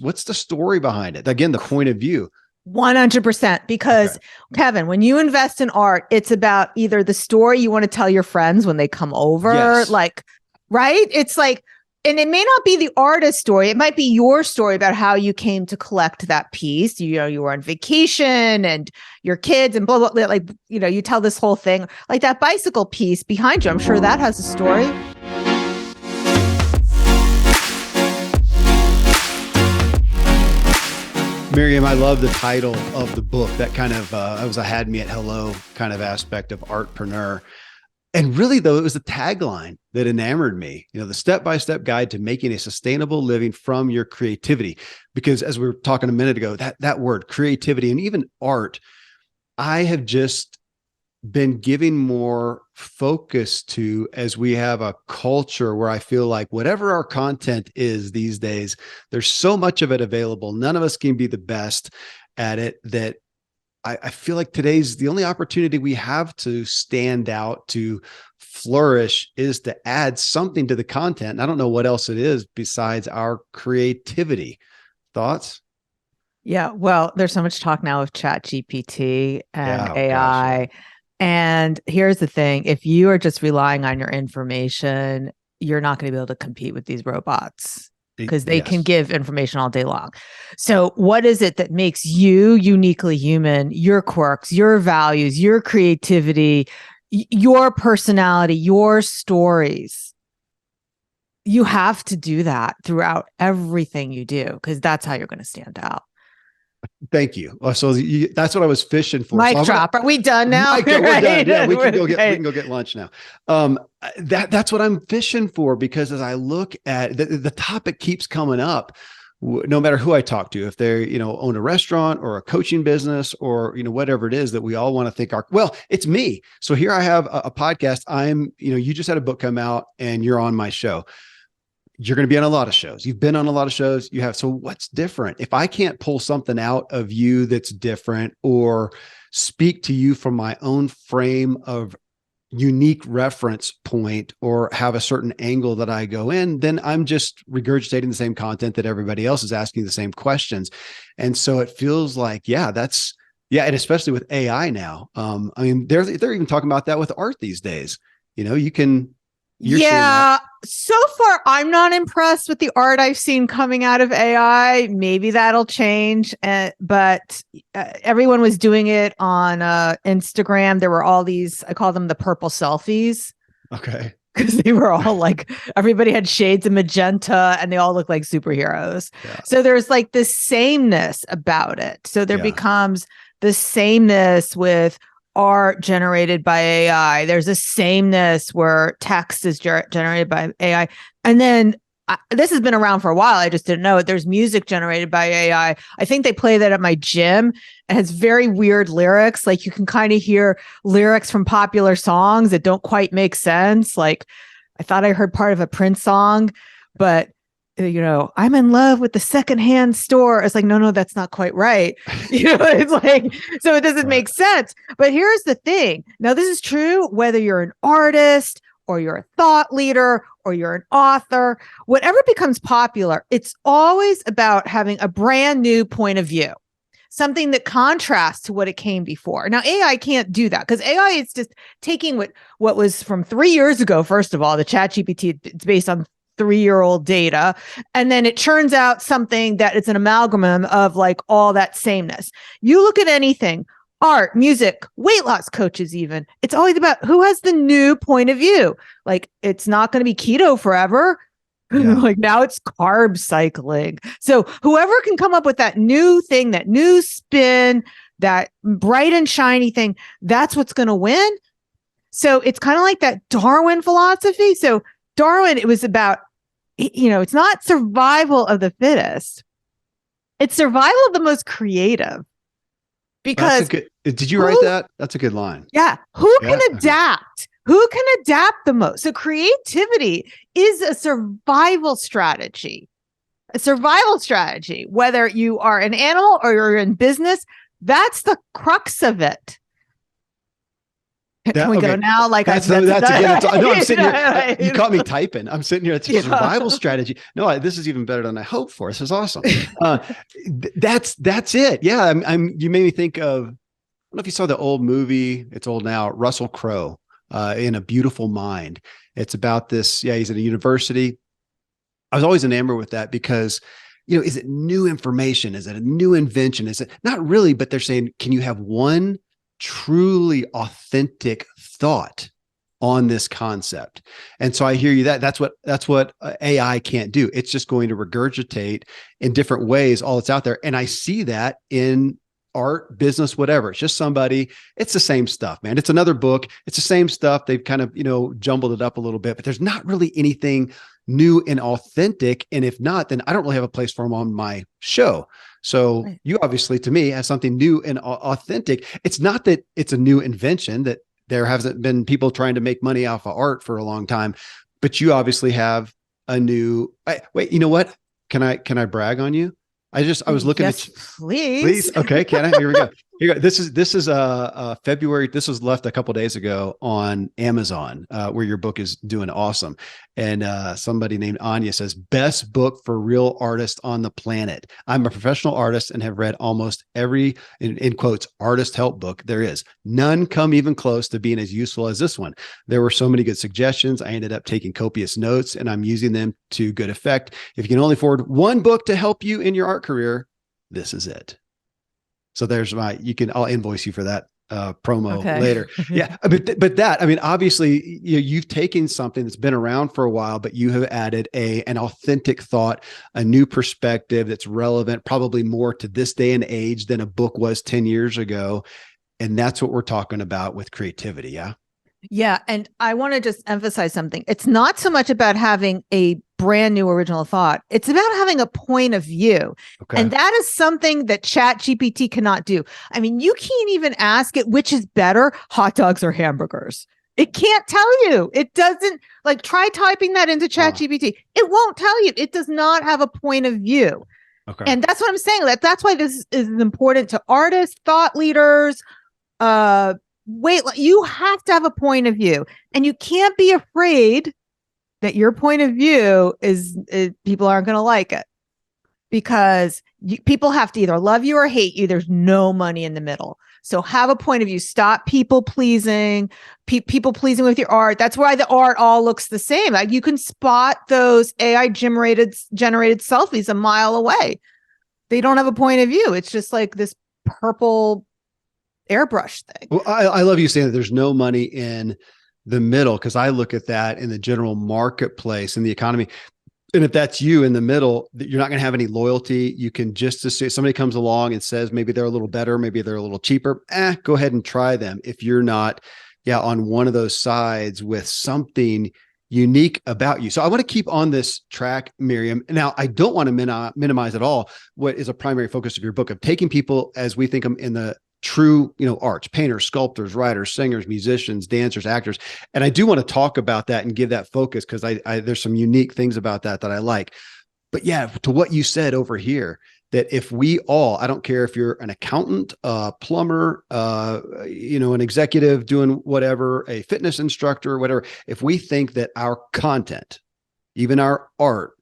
What's the story behind it? Again, the point of view. 100%. Because Kevin, when you invest in art, it's about either the story you want to tell your friends when they come over, like, right? It's like, and it may not be the artist's story. It might be your story about how you came to collect that piece. You know, you were on vacation and your kids and blah, blah, blah. Like, you know, you tell this whole thing, like that bicycle piece behind you. I'm sure that has a story. Miriam, I love the title of the book. That kind of, had me at hello kind of aspect of artpreneur. And really, though, it was the tagline that enamored me, you know, the step-by-step guide to making a sustainable living from your creativity. Because as we were talking a minute ago, that word creativity and even art, I have just been giving more focus to as we have a culture where I feel like whatever our content is these days, there's so much of it available. None of us can be the best at it that I feel like today's the only opportunity we have to stand out, to flourish, is to add something to the content. And I don't know what else it is besides our creativity. Thoughts? Yeah, well, there's so much talk now of ChatGPT and AI. Gosh, yeah. And here's the thing. If you are just relying on your information, you're not going to be able to compete with these robots because they can give information all day long. So what is it that makes you uniquely human, your quirks, your values, your creativity, your personality, your stories? You have to do that throughout everything you do because that's how you're going to stand out. Thank you. So that's what I was fishing for. Mic drop. Are we done now? We're done. Yeah, we can go get lunch now. That's what I'm fishing for, because as I look at the topic keeps coming up, no matter who I talk to, if they're, you know, own a restaurant or a coaching business or, you know, whatever it is that we all want to think it's me. So here I have a podcast. You just had a book come out and you're on my show. You're going to be on a lot of shows. You've been on a lot of shows. You have. So what's different? If I can't pull something out of you that's different or speak to you from my own frame of unique reference point or have a certain angle that I go in, then I'm just regurgitating the same content that everybody else is asking the same questions. And so it feels like, and especially with AI now. I mean, they're even talking about that with art these days. You know, so far, I'm not impressed with the art I've seen coming out of AI. Maybe that'll change. But everyone was doing it on Instagram. There were all these, I call them the purple selfies. Okay. Because they were all like, everybody had shades of magenta and they all look like superheroes. Yeah. So there's like this sameness about it. So there becomes the sameness with art generated by AI. There's a sameness where text is generated by AI. And then this has been around for a while. I just didn't know it. There's music generated by AI. I think they play that at my gym. It has very weird lyrics. Like you can kind of hear lyrics from popular songs that don't quite make sense. Like I thought I heard part of a Prince song, but you know, I'm in love with the secondhand store. It's like, no, that's not quite right. You know, it's like, so it doesn't make sense. But here's the thing. Now, this is true whether you're an artist or you're a thought leader or you're an author, whatever becomes popular, it's always about having a brand new point of view, something that contrasts to what it came before. Now, AI can't do that because AI is just taking what was from 3 years ago. First of all, the ChatGPT, it's based on 3-year-old data. And then it churns out something that it's an amalgam of like all that sameness. You look at anything, art, music, weight loss coaches, even, it's always about who has the new point of view. Like it's not going to be keto forever. Like now it's carb cycling. So whoever can come up with that new thing, that new spin, that bright and shiny thing, that's what's going to win. So it's kind of like that Darwin philosophy. So Darwin, it was about, you know, it's not survival of the fittest. It's survival of the most creative. Because did you write that? That's a good line. Yeah. Who can adapt? Who can adapt the most? So creativity is a survival strategy. A survival strategy, whether you are an animal or you're in business, that's the crux of it. Can we go now? Like that's again. No, I'm sitting here. You caught me typing. I'm sitting here. It's a survival strategy. No, this is even better than I hoped for. This is awesome. That's it. Yeah, You made me think of. I don't know if you saw the old movie. It's old now. Russell Crowe, in A Beautiful Mind. It's about this. Yeah, he's at a university. I was always enamored with that because, is it new information? Is it a new invention? Is it not really? But they're saying, can you have one truly authentic thought on this concept? And so I hear you that's what AI can't do. It's just going to regurgitate in different ways all that's out there. And I see that in art, business, whatever. It's just somebody, it's the same stuff, man. It's another book. It's the same stuff. They've kind of, jumbled it up a little bit, but there's not really anything new and authentic. And if not, then I don't really have a place for them on my show. So you obviously, to me, have something new and authentic. It's not that it's a new invention, that there hasn't been people trying to make money off of art for a long time, but you obviously have a new, wait, you know what? Can I brag on you? I was looking at you. Please. Okay. Can I? Here we go. This is February. This was left a couple of days ago on Amazon, where your book is doing awesome. And somebody named Anya says, best book for real artists on the planet. I'm a professional artist and have read almost every, in quotes, artist help book there is. None come even close to being as useful as this one. There were so many good suggestions. I ended up taking copious notes and I'm using them to good effect. If you can only afford one book to help you in your art career, this is it. So there's I'll invoice you for that promo later. Yeah. But that, obviously you've taken something that's been around for a while, but you have added an authentic thought, a new perspective that's relevant, probably more to this day and age than a book was 10 years ago. And that's what we're talking about with creativity. Yeah. Yeah. And I want to just emphasize something. It's not so much about having a brand new original thought. It's about having a point of view. Okay. And that is something that ChatGPT cannot do. You can't even ask it which is better, hot dogs or hamburgers. It can't tell you. It doesn't, try typing that into ChatGPT. It won't tell you. It does not have a point of view. Okay. And that's what I'm saying. That's why this is important to artists, thought leaders, you have to have a point of view, and you can't be afraid that your point of view is people aren't going to like it, because people have to either love you or hate you. There's no money in the middle. So have a point of view. Stop people pleasing, people pleasing with your art. That's why the art all looks the same. You can spot those AI generated selfies a mile away. They don't have a point of view. It's just like this purple airbrush thing. Well, I love you saying that there's no money in the middle, because I look at that in the general marketplace and the economy. And if that's you in the middle, you're not going to have any loyalty. You can just assume somebody comes along and says, maybe they're a little better, maybe they're a little cheaper. Go ahead and try them. If you're not, on one of those sides with something unique about you. So I want to keep on this track, Miriam. Now, I don't want to minimize at all what is a primary focus of your book, of taking people as we think them in the true, arts, painters, sculptors, writers, singers, musicians, dancers, actors. And I do want to talk about that and give that focus, because I there's some unique things about that I like. But yeah, to what you said over here, that if we all, I don't care if you're an accountant, a plumber, an executive doing whatever, a fitness instructor, whatever, if we think that our content, even our art,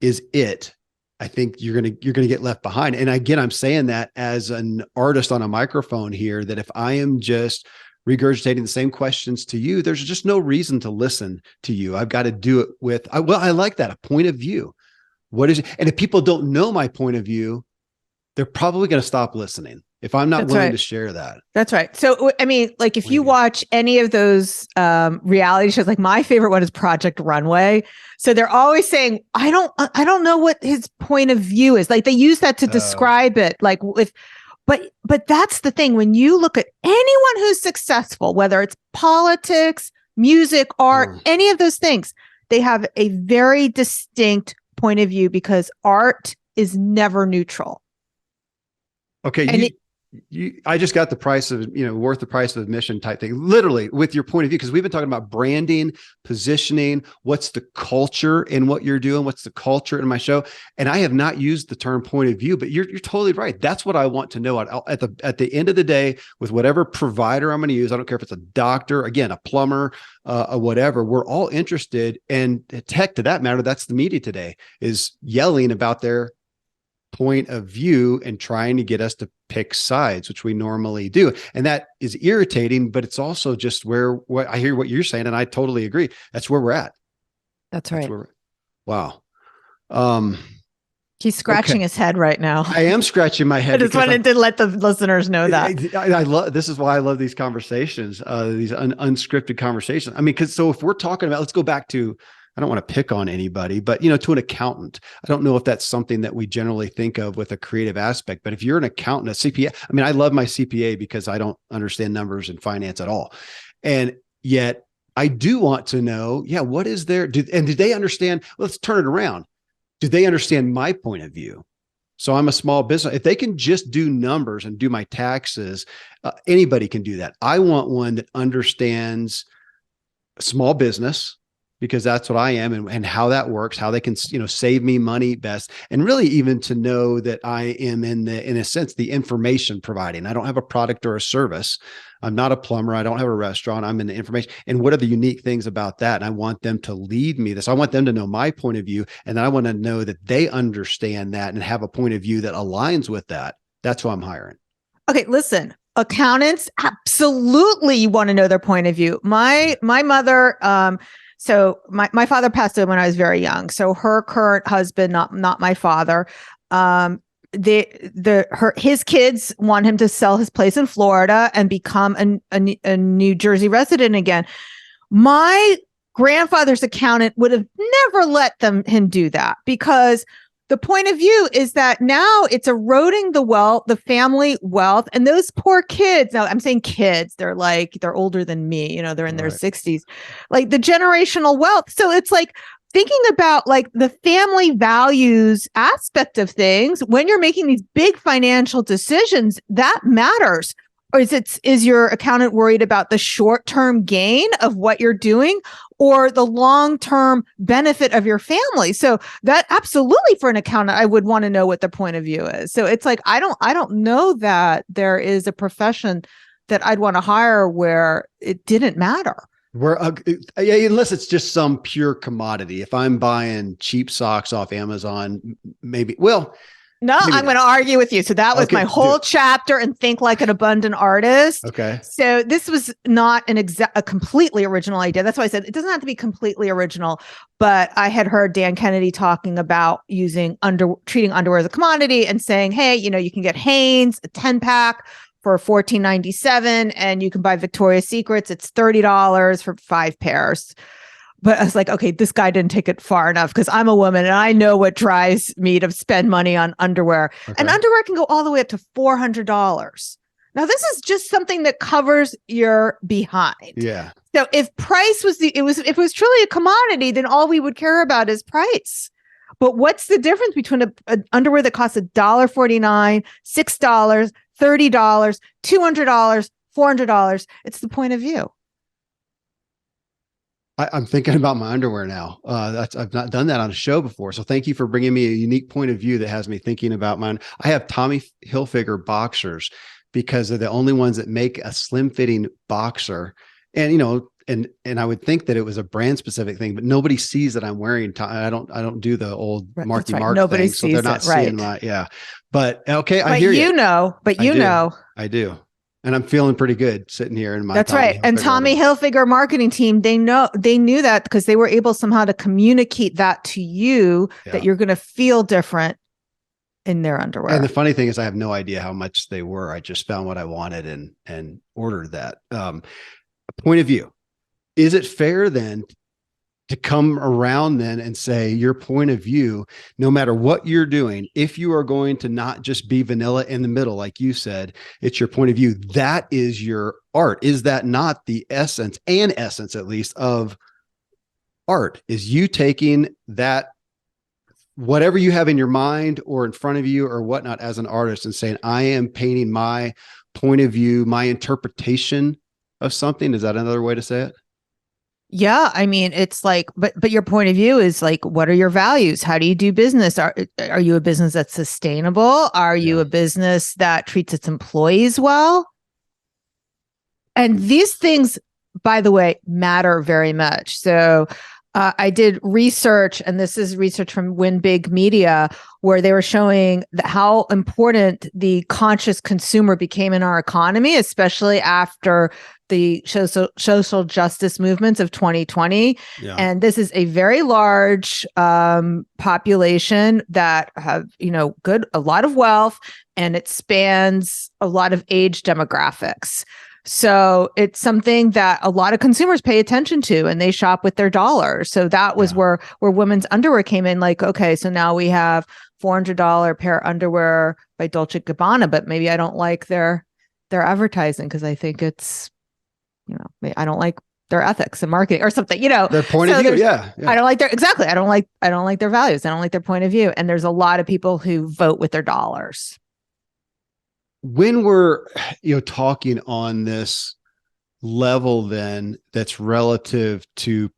is it, I think you're going to get left behind. And again, I'm saying that as an artist on a microphone here, that if I am just regurgitating the same questions to you, there's just no reason to listen to you. I've got to do it with, I like that, a point of view. What is it? And if people don't know my point of view, they're probably going to stop listening if I'm not willing to share that. That's right. So, if you watch any of those reality shows, like my favorite one is Project Runway. So they're always saying, I don't know what his point of view is. They use that to describe it. But that's the thing. When you look at anyone who's successful, whether it's politics, music, art, any of those things, they have a very distinct point of view, because art is never neutral. Okay. I just got the price of, worth the price of admission type thing, literally with your point of view. Cause we've been talking about branding, positioning, what's the culture in what you're doing? What's the culture in my show? And I have not used the term point of view, but you're totally right. That's what I want to know at the end of the day with whatever provider I'm going to use. I don't care if it's a doctor, again, a plumber, whatever, we're all interested. And heck, to that matter, that's the media today is yelling about their point of view and trying to get us to pick sides, which we normally do. And that is irritating, but it's also just what I hear what you're saying. And I totally agree. That's where we're at. That's right. Wow. He's scratching his head right now. I am scratching my head. I just wanted to let the listeners know that. I love, this is why I love these conversations, these unscripted conversations. I mean, so if we're talking about, let's go back to, I don't want to pick on anybody, but to an accountant. I don't know if that's something that we generally think of with a creative aspect, but if you're an accountant, a CPA, I mean, I love my CPA because I don't understand numbers and finance at all. And yet I do want to know, what is there? Do they understand? Let's turn it around. Do they understand my point of view? So I'm a small business. If they can just do numbers and do my taxes, anybody can do that. I want one that understands small business, because that's what I am, and how that works, how they can, save me money best. And really even to know that I am in a sense, the information providing. I don't have a product or a service. I'm not a plumber. I don't have a restaurant. I'm in the information. And what are the unique things about that? And I want them to lead me this. I want them to know my point of view. And then I want to know that they understand that and have a point of view that aligns with that. That's who I'm hiring. Okay. Listen, accountants, absolutely want to know their point of view. My mother, so my father passed away when I was very young. So her current husband, not my father, his kids want him to sell his place in Florida and become a New Jersey resident again. My grandfather's accountant would have never let him do that, because the point of view is that now it's eroding the family wealth, and those poor kids. Now I'm saying kids, they're older than me, they're in their 60s, like the generational wealth. So it's like thinking about like the family values aspect of things when you're making these big financial decisions, that matters. Or is your accountant worried about the short-term gain of what you're doing or the long-term benefit of your family? So that absolutely, for an accountant, I would want to know what the point of view is. So it's like, I don't know that there is a profession that I'd want to hire where it didn't matter. Unless it's just some pure commodity. If I'm buying cheap socks off Amazon, maybe, no, I'm going to argue with you. So that was my whole chapter in Think Like an Abundant Artist. Okay. So this was not a completely original idea. That's why I said it doesn't have to be completely original, but I had heard Dan Kennedy talking about treating underwear as a commodity and saying, hey, you can get Hanes, a 10-pack for $14.97, and you can buy Victoria's Secrets. It's $30 for 5 pairs. But I was like, okay, this guy didn't take it far enough, because I'm a woman and I know what drives me to spend money on underwear. Okay. And underwear can go all the way up to $400. Now, this is just something that covers your behind. Yeah. So if price was if it was truly a commodity, then all we would care about is price. But what's the difference between an underwear that costs $1.49, $6, $30, $200, $400? It's the point of view. I'm thinking about my underwear now. I've not done that on a show before. So thank you for bringing me a unique point of view that has me thinking about mine. I have Tommy Hilfiger boxers because they're the only ones that make a slim fitting boxer. And, and I would think that it was a brand specific thing, but nobody sees that I'm wearing. I don't do the old Marky Mark nobody thing. So they're not seeing my, but okay. I hear you. I do. And I'm feeling pretty good sitting here in my. That's right. And Tommy Hilfiger marketing team, they knew that because they were able somehow to communicate that to you, that you're going to feel different in their underwear. And the funny thing is, I have no idea how much they were. I just found what I wanted and ordered that. Point of view. Is it fair then to come around then and say your point of view, no matter what you're doing, if you are going to not just be vanilla in the middle, like you said, it's your point of view. That is your art. Is that not the essence at least of art? Is you taking that whatever you have in your mind or in front of you or whatnot as an artist and saying, I am painting my point of view, my interpretation of something. Is that another way to say it? Yeah, I mean, it's like, but your point of view is like, what are your values? How do you do business? Are you a business that's sustainable? Are you a business that treats its employees well? And these things, by the way, matter very much. So I did research, and this is research from Win Big Media, where they were showing how important the conscious consumer became in our economy, especially after the social justice movements of 2020. Yeah. And this is a very large population that have, a lot of wealth, and it spans a lot of age demographics. So it's something that a lot of consumers pay attention to, and they shop with their dollars. So that was where women's underwear came in. Like, okay, so now we have $400 pair of underwear by Dolce & Gabbana, but maybe I don't like their advertising because I think it's, I don't like their ethics and marketing or something, their point of view. Yeah. I don't like I don't like their values. I don't like their point of view. And there's a lot of people who vote with their dollars. When we're, talking on this level, then that's relative to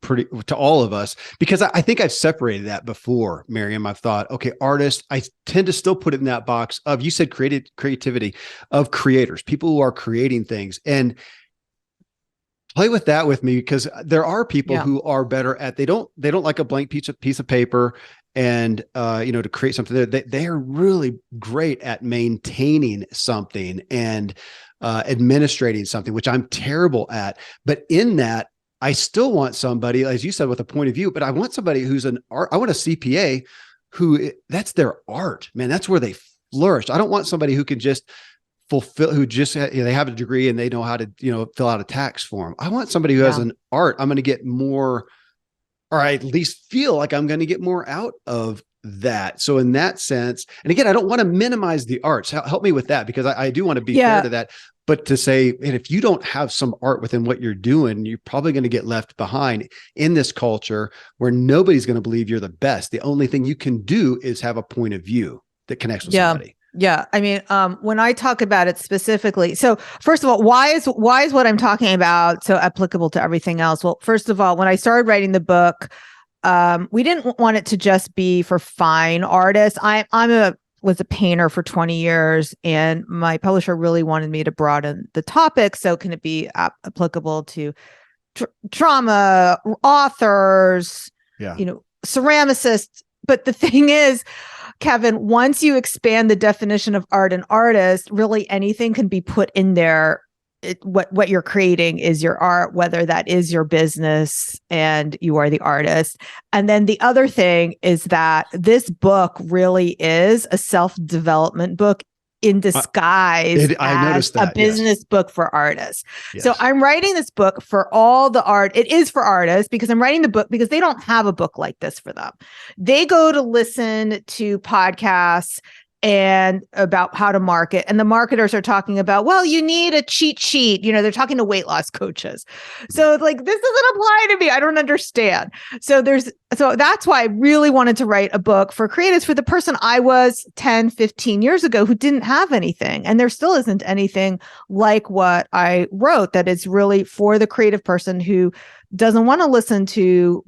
all of us, because I think I've separated that before, Miriam. I've thought, okay, artists, I tend to still put it in that box of, you said creativity, of creators, people who are creating things, and play with that with me, because there are people who are better at, they don't like a blank piece of paper and, to create something. They are really great at maintaining something and administrating something, which I'm terrible at. But in that, I still want somebody, as you said, with a point of view, but I want somebody who's an art. I want a CPA that's their art, man. That's where they flourish. I don't want somebody who can just they have a degree and they know how to, fill out a tax form. I want somebody who has an art. I'm going to get more, or I at least feel like I'm going to get more out of that. So in that sense, and again, I don't want to minimize the arts. Help me with that, because I do want to be fair to that. But to say, and if you don't have some art within what you're doing, you're probably going to get left behind in this culture where nobody's going to believe you're the best. The only thing you can do is have a point of view that connects with somebody. Yeah. I mean, when I talk about it specifically, so first of all, why is what I'm talking about so applicable to everything else? Well, first of all, when I started writing the book, we didn't want it to just be for fine artists. Was a painter for 20 years, and my publisher really wanted me to broaden the topic. So can it be applicable to drama, authors, ceramicists? But the thing is, Kevin, once you expand the definition of art and artist, really anything can be put in there. What you're creating is your art, whether that is your business and you are the artist. And then the other thing is that this book really is a self-development book in disguise as a business book for artists. Yes. So I'm writing this book for all the art. It is for artists because I'm writing the book because they don't have a book like this for them. They go to listen to podcasts and about how to market. And the marketers are talking about, well, you need a cheat sheet. They're talking to weight loss coaches. So like, this doesn't apply to me. I don't understand. So that's why I really wanted to write a book for creatives, for the person I was 10, 15 years ago who didn't have anything. And there still isn't anything like what I wrote that is really for the creative person who doesn't want to listen to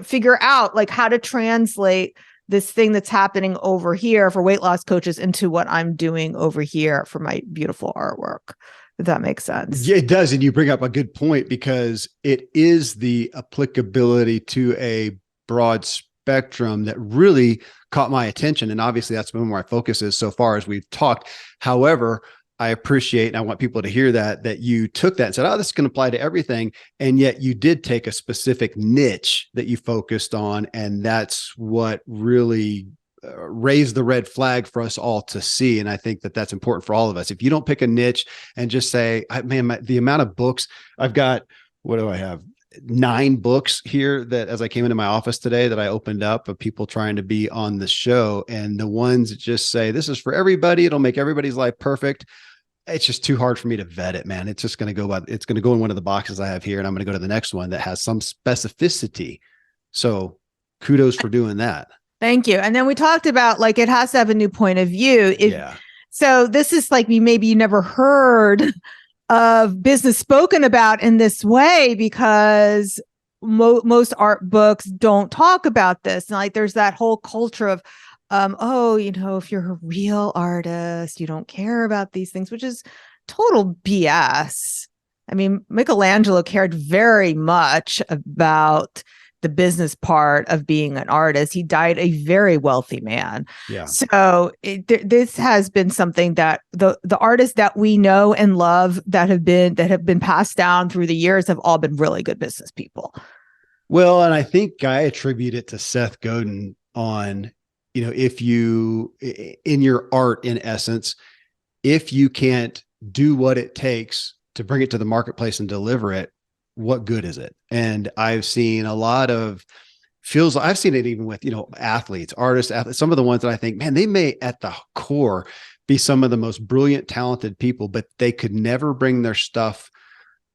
figure out like how to translate this thing that's happening over here for weight loss coaches into what I'm doing over here for my beautiful artwork. If that makes sense. Yeah, it does. And you bring up a good point, because it is the applicability to a broad spectrum that really caught my attention. And obviously that's been where my focus is so far as we've talked. However, I appreciate, and I want people to hear that you took that and said, oh, this can apply to everything. And yet you did take a specific niche that you focused on. And that's what really raised the red flag for us all to see. And I think that that's important for all of us. If you don't pick a niche and just say, man, the amount of books I've got, what do I have? 9 books here that as I came into my office today that I opened up of people trying to be on the show. And the ones that just say, this is for everybody, it'll make everybody's life perfect. It's just too hard for me to vet it, man. It's just going to go in one of the boxes I have here, and I'm going to go to the next one that has some specificity. So kudos for doing that. Thank you. And then we talked about like, it has to have a new point of view. So this is like, maybe you never heard of business spoken about in this way because most art books don't talk about this. And like, there's that whole culture of, if you're a real artist, you don't care about these things, which is total BS. I mean, Michelangelo cared very much about the business part of being an artist. He died a very wealthy man. Yeah. So this has been something that the artists that we know and love that have been passed down through the years have all been really good business people. Well, and I think I attribute it to Seth Godin on, if you, in your art, in essence, if you can't do what it takes to bring it to the marketplace and deliver it, what good is it? And I've seen a lot of I've seen it even with, athletes, artists, some of the ones that I think, man, they may at the core be some of the most brilliant, talented people, but they could never bring their stuff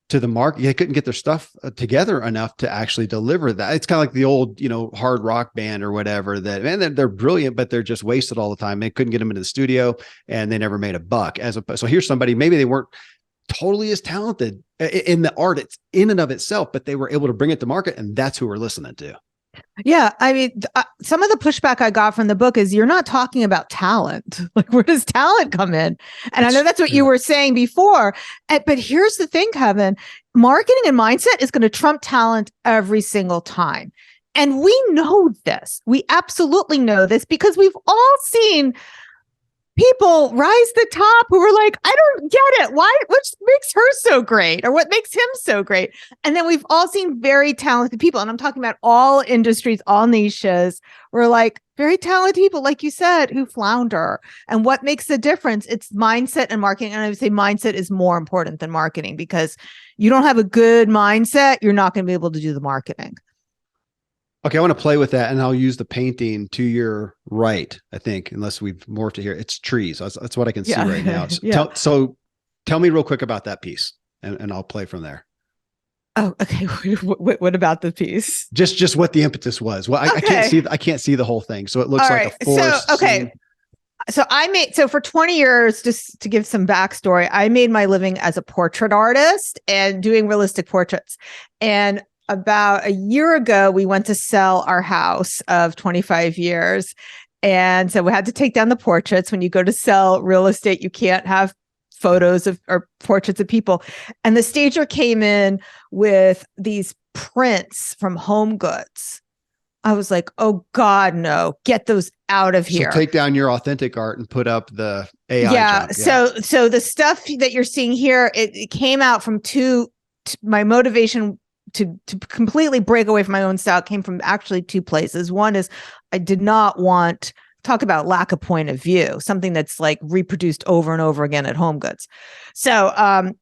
to the market. They couldn't get their stuff together enough to actually deliver that. It's kind of like the old, hard rock band or whatever that, man, they're brilliant, but they're just wasted all the time. They couldn't get them into the studio and they never made a buck. So here's somebody, maybe they weren't totally as talented in the art it's in and of itself, but they were able to bring it to market, and that's who we're listening to. Yeah. I mean, some of the pushback I got from the book is you're not talking about talent. Like, where does talent come in? And I know that's what you were saying before. But here's the thing, Kevin, marketing and mindset is going to trump talent every single time. And we know this. We absolutely know this because we've all seen people rise to the top who were like, I don't get it. Why? What makes her so great? Or what makes him so great? And then we've all seen very talented people. And I'm talking about all industries, all niches. We're like very talented people, like you said, who flounder. And what makes the difference? It's mindset and marketing. And I would say mindset is more important than marketing, because you don't have a good mindset, you're not going to be able to do the marketing. Okay, I want to play with that, and I'll use the painting to your right, I think, unless we've morphed it here. It's trees. That's what I can see right now. So tell me real quick about that piece, and I'll play from there. Oh, okay. What about the piece? Just what the impetus was. Well, I can't see the whole thing, so it looks like a forest. So for 20 years, just to give some backstory, I made my living as a portrait artist and doing realistic portraits. And about a year ago, we went to sell our house of 25 years. And so we had to take down the portraits. When you go to sell real estate, you can't have photos of or portraits of people. And the stager came in with these prints from Home Goods. I was like, oh God, no, get those out of here. So take down your authentic art and put up the AI junk. So the stuff that you're seeing here, it came out from my motivation to completely break away from my own style came from actually two places. One is I did not want, talk about lack of point of view, something that's like reproduced over and over again at Home Goods. So,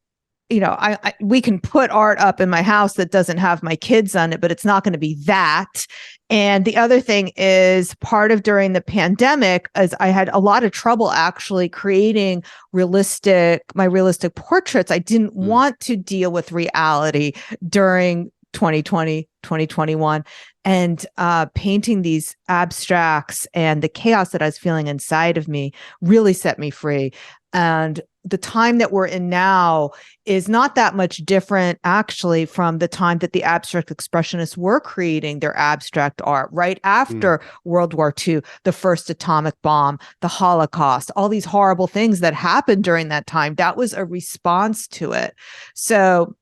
we can put art up in my house that doesn't have my kids on it, but it's not going to be that. And the other thing is part of during the pandemic, as I had a lot of trouble actually creating my realistic portraits. I didn't want to deal with reality during 2020, 2021, and painting these abstracts and the chaos that I was feeling inside of me really set me free. And the time that we're in now is not that much different actually from the time that the abstract expressionists were creating their abstract art right after World War II, the first atomic bomb, the Holocaust, all these horrible things that happened during that time. That was a response to it. So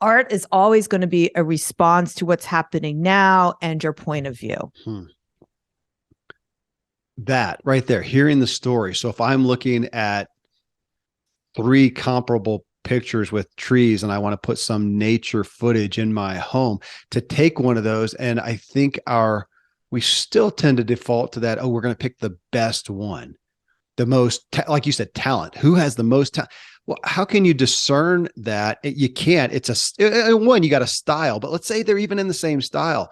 art is always going to be a response to what's happening now and your point of view. That right there, hearing the story. So if I'm looking at 3 comparable pictures with trees and I want to put some nature footage in my home, to take one of those, and I think we still tend to default to that. Oh, we're going to pick the best one, the most, like you said, talent. Who has the most talent? Well, how can you discern that? You can't. It's one, you got a style, but let's say they're even in the same style.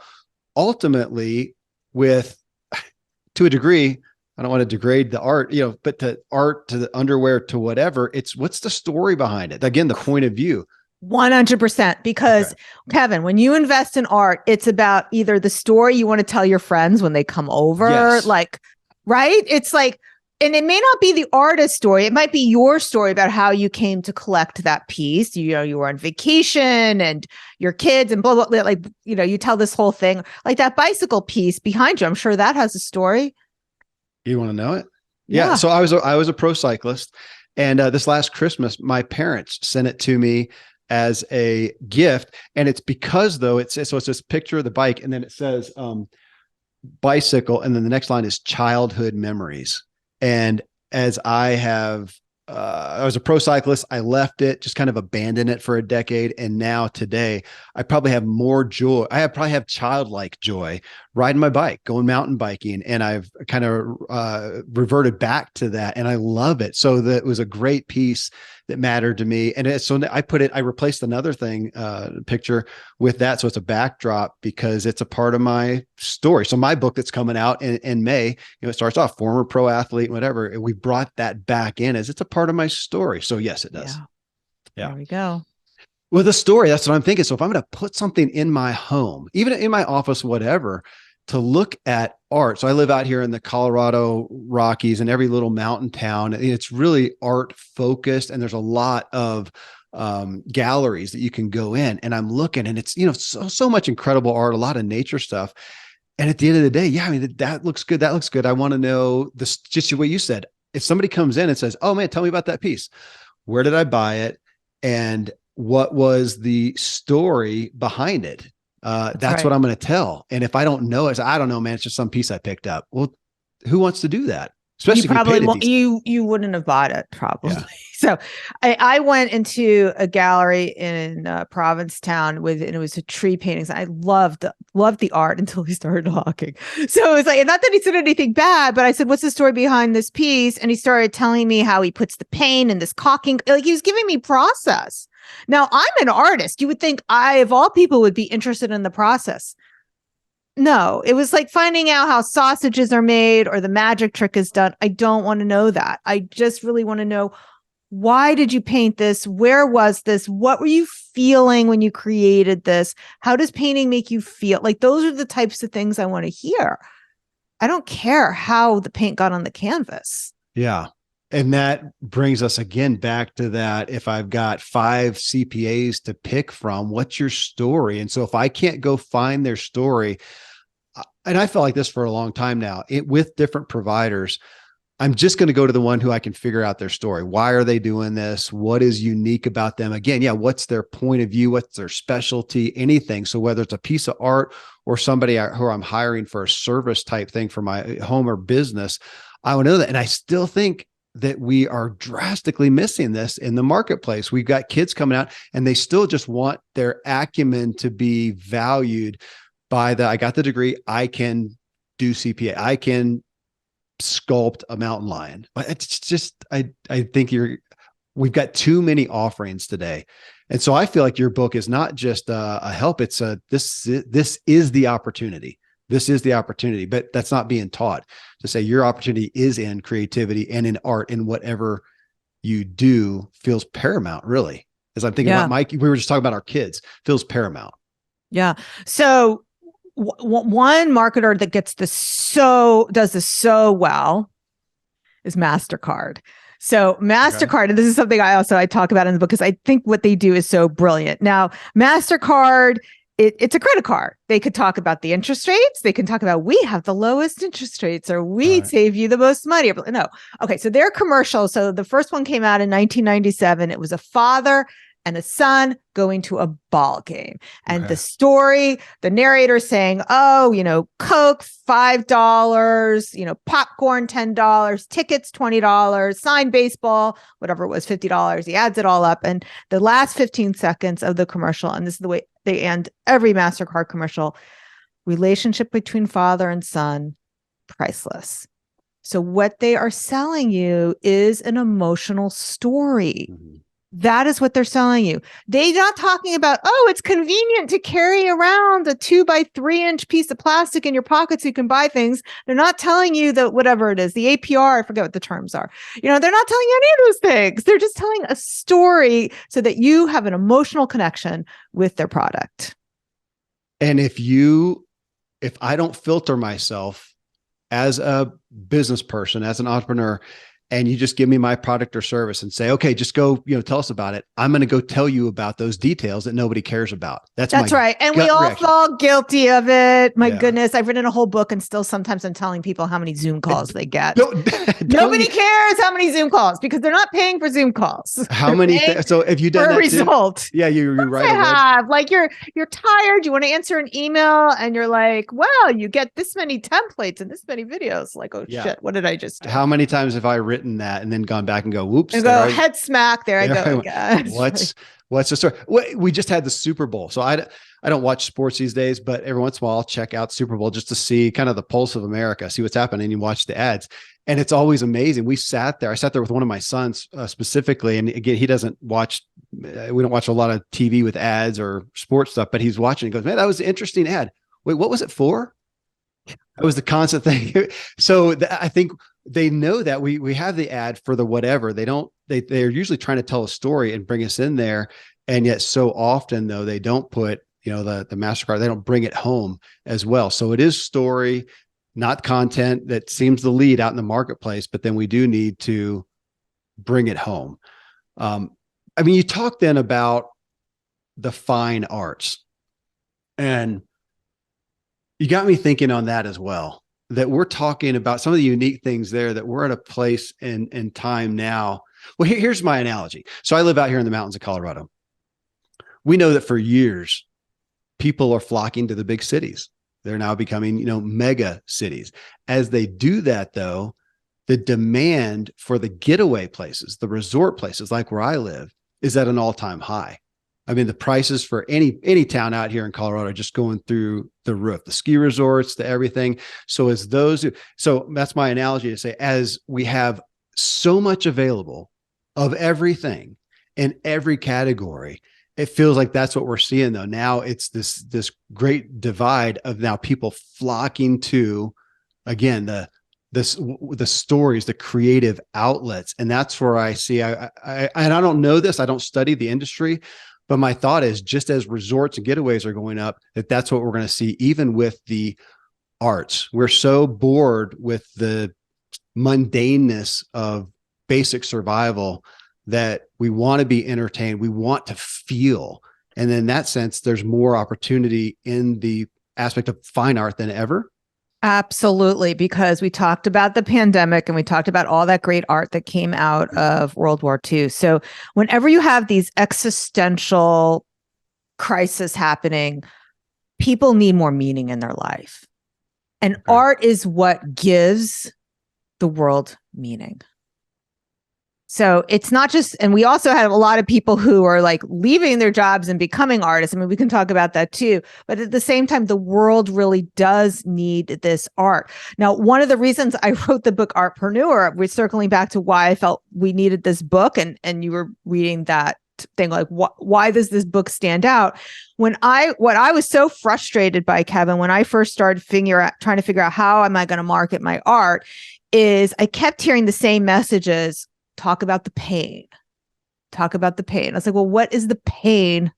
Ultimately, to a degree, I don't want to degrade the art, but to art, to the underwear, to whatever, it's what's the story behind it? Again, the point of view. 100%. Because Kevin, when you invest in art, it's about either the story you want to tell your friends when they come over, like, right? It's like, and it may not be the artist's story. It might be your story about how you came to collect that piece. You know, you were on vacation and your kids and blah, blah, blah. Like, you know, you tell this whole thing, like that bicycle piece behind you. I'm sure that has a story. You want to know it? Yeah. So I was a pro cyclist, and this last Christmas, my parents sent it to me as a gift. And it's because though it's this picture of the bike, and then it says bicycle. And then the next line is childhood memories. And as I was a pro cyclist, I left it, just kind of abandoned it for a decade. And now today, I probably have more joy. Probably have childlike joy riding my bike, going mountain biking. And I've kind of reverted back to that. And I love it. So that was a great piece that mattered to me. And so I replaced another picture with that. So it's a backdrop because it's a part of my story. So my book that's coming out in May, you know, it starts off former pro athlete, whatever. And we brought that back in as it's a part of my story. So yes, it does. Yeah. There we go. Well, the story, that's what I'm thinking. So if I'm going to put something in my home, even in my office, whatever, to look at art. So I live out here in the Colorado Rockies, and every little mountain town, it's really art focused. And there's a lot of galleries that you can go in, and I'm looking, and it's, you know, so much incredible art, a lot of nature stuff. And at the end of the day, yeah, I mean, that looks good. That looks good. I want to know this, just what you said. If somebody comes in and says, oh man, tell me about that piece. Where did I buy it? And what was the story behind it? That's what I'm going to tell. And if I don't know it, I don't know, man, it's just some piece I picked up. Well, who wants to do that? Especially you probably you wouldn't have bought it probably. Yeah. So I went into a gallery in Provincetown and it was a tree paintings. I loved the art until he started talking. So it was like, not that he said anything bad, but I said, what's the story behind this piece? And he started telling me how he puts the paint in this caulking, like he was giving me process. Now I'm an artist. You would think I, of all people, would be interested in the process. No, it was like finding out how sausages are made or the magic trick is done. I don't want to know that. I just really want to know, why did you paint this? Where was this? What were you feeling when you created this? How does painting make you feel? Like, those are the types of things I want to hear. I don't care how the paint got on the canvas. Yeah. And that brings us again back to that. If I've got 5 CPAs to pick from, what's your story? And so if I can't go find their story, and I felt like this for a long time now, with different providers, I'm just going to go to the one who I can figure out their story. Why are they doing this? What is unique about them? Again, yeah, what's their point of view? What's their specialty? Anything. So whether it's a piece of art or somebody who I'm hiring for a service type thing for my home or business, I would know that. And I still think that we are drastically missing this in the marketplace. We've got kids coming out and they still just want their acumen to be valued by I got the degree, I can do CPA, I can sculpt a mountain lion. But it's just, I think we've got too many offerings today. And so I feel like your book is not just a help. It's this is the opportunity. This is the opportunity, but that's not being taught. To say your opportunity is in creativity and in art, and whatever you do feels paramount, really. As I'm thinking about Mike, we were just talking about our kids, feels paramount. Yeah. So one marketer that does this so well is MasterCard. So MasterCard, and this is something I talk about in the book, because I think what they do is so brilliant. Now, MasterCard, it's a credit card. They could talk about the interest rates. They can talk about, we have the lowest interest rates, or we save you the most money. No. Okay. So their commercial. So the first one came out in 1997. It was a father and a son going to a ball game. And the story, the narrator saying, oh, Coke, $5, popcorn, $10, tickets, $20, signed baseball, whatever it was, $50. He adds it all up. And the last 15 seconds of the commercial, and this is the way they end every MasterCard commercial: relationship between father and son, priceless. So what they are selling you is an emotional story. That is what they're selling you. They're not talking about, oh, it's convenient to carry around a 2x3-inch piece of plastic in your pocket so you can buy things. They're not telling you that whatever it is, the APR, I forget what the terms are. They're not telling you any of those things. They're just telling a story so that you have an emotional connection with their product. And if I don't filter myself as a business person, as an entrepreneur, and you just give me my product or service and say, okay, just go, tell us about it, I'm going to go tell you about those details that nobody cares about. That's right. And we all fall guilty of it. My goodness. I've written a whole book and still sometimes I'm telling people how many Zoom calls they get. Nobody cares how many Zoom calls because they're not paying for Zoom calls. How many? So if you done that result. Yeah, you write like you're tired. You want to answer an email and you're like, well, you get this many templates and this many videos. Like, oh shit, what did I just do? How many times have I written that and then gone back and go, whoops, and go head smack. There I go. What's the story? We just had the Super Bowl. So I don't watch sports these days, but every once in a while I'll check out Super Bowl just to see kind of the pulse of America, see what's happening. And you watch the ads and it's always amazing. I sat there with one of my sons specifically. And again, we don't watch a lot of TV with ads or sports stuff, but he's watching and goes, man, that was an interesting ad. Wait, what was it for? That was the constant thing. So I think they know that we have the ad for the whatever. They're usually trying to tell a story and bring us in there. And yet so often though, they don't put, the MasterCard, they don't bring it home as well. So it is story, not content that seems the lead out in the marketplace, but then we do need to bring it home. You talk then about the fine arts, and you got me thinking on that as well, that we're talking about some of the unique things there, that we're at a place in time now. Well, here's my analogy. So I live out here in the mountains of Colorado. We know that for years, people are flocking to the big cities. They're now becoming, mega cities. As they do that, though, the demand for the getaway places, the resort places like where I live, is at an all-time high. The prices for any town out here in Colorado are just going through the roof, the ski resorts, the everything. So that's my analogy to say, as we have so much available of everything in every category, it feels like that's what we're seeing though. Now it's this great divide of now people flocking to, again, the stories, the creative outlets. And that's where I see, and I don't know this, I don't study the industry, but my thought is, just as resorts and getaways are going up, that's what we're going to see, even with the arts. We're so bored with the mundaneness of basic survival that we want to be entertained. We want to feel. And in that sense, there's more opportunity in the aspect of fine art than ever. Absolutely, because we talked about the pandemic and we talked about all that great art that came out of World War II. So whenever you have these existential crises happening, people need more meaning in their life. And art is what gives the world meaning. So it's not just, and we also have a lot of people who are like leaving their jobs and becoming artists. We can talk about that too. But at the same time, the world really does need this art. Now, one of the reasons I wrote the book Artpreneur, we're circling back to why I felt we needed this book. And you were reading that thing, like, why does this book stand out? What I was so frustrated by, Kevin, when I first started trying to figure out how am I going to market my art, is I kept hearing the same messages. Talk about the pain. Talk about the pain. I was like, well, what is the pain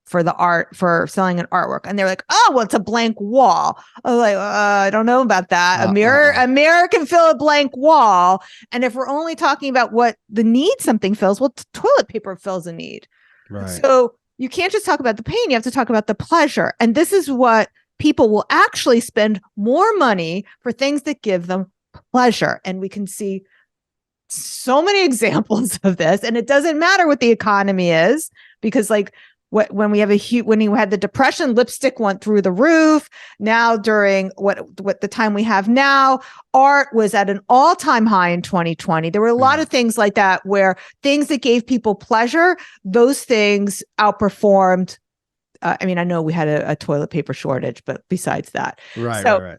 for the art, for selling an artwork? And they're like, oh, well, it's a blank wall. I was like, I don't know about that. A mirror can fill a blank wall. And if we're only talking about what the need something fills, well, toilet paper fills a need. Right. So you can't just talk about the pain. You have to talk about the pleasure. And this is what people will actually spend more money for, things that give them pleasure. And we can see so many examples of this, and it doesn't matter what the economy is, because like when we have when you had the Depression, lipstick went through the roof. Now during what the time we have now, art was at an all-time high in 2020. There were a lot of things like that, where things that gave people pleasure, those things outperformed. I know we had a toilet paper shortage, but besides that, right.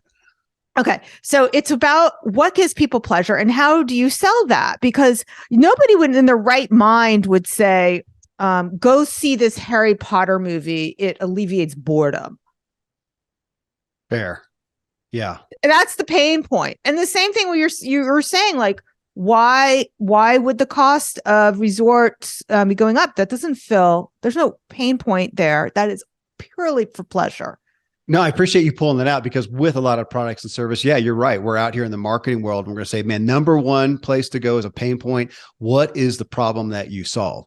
Okay. So it's about what gives people pleasure and how do you sell that? Because nobody would in their right mind would say, go see this Harry Potter movie. It alleviates boredom. Fair. Yeah. And that's the pain point. And the same thing where you're saying, like, why would the cost of resorts be going up? That doesn't fill, there's no pain point there. That is purely for pleasure. No, I appreciate you pulling that out, because with a lot of products and service, yeah, you're right. We're out here in the marketing world and we're going to say, man, number one place to go is a pain point. What is the problem that you solve?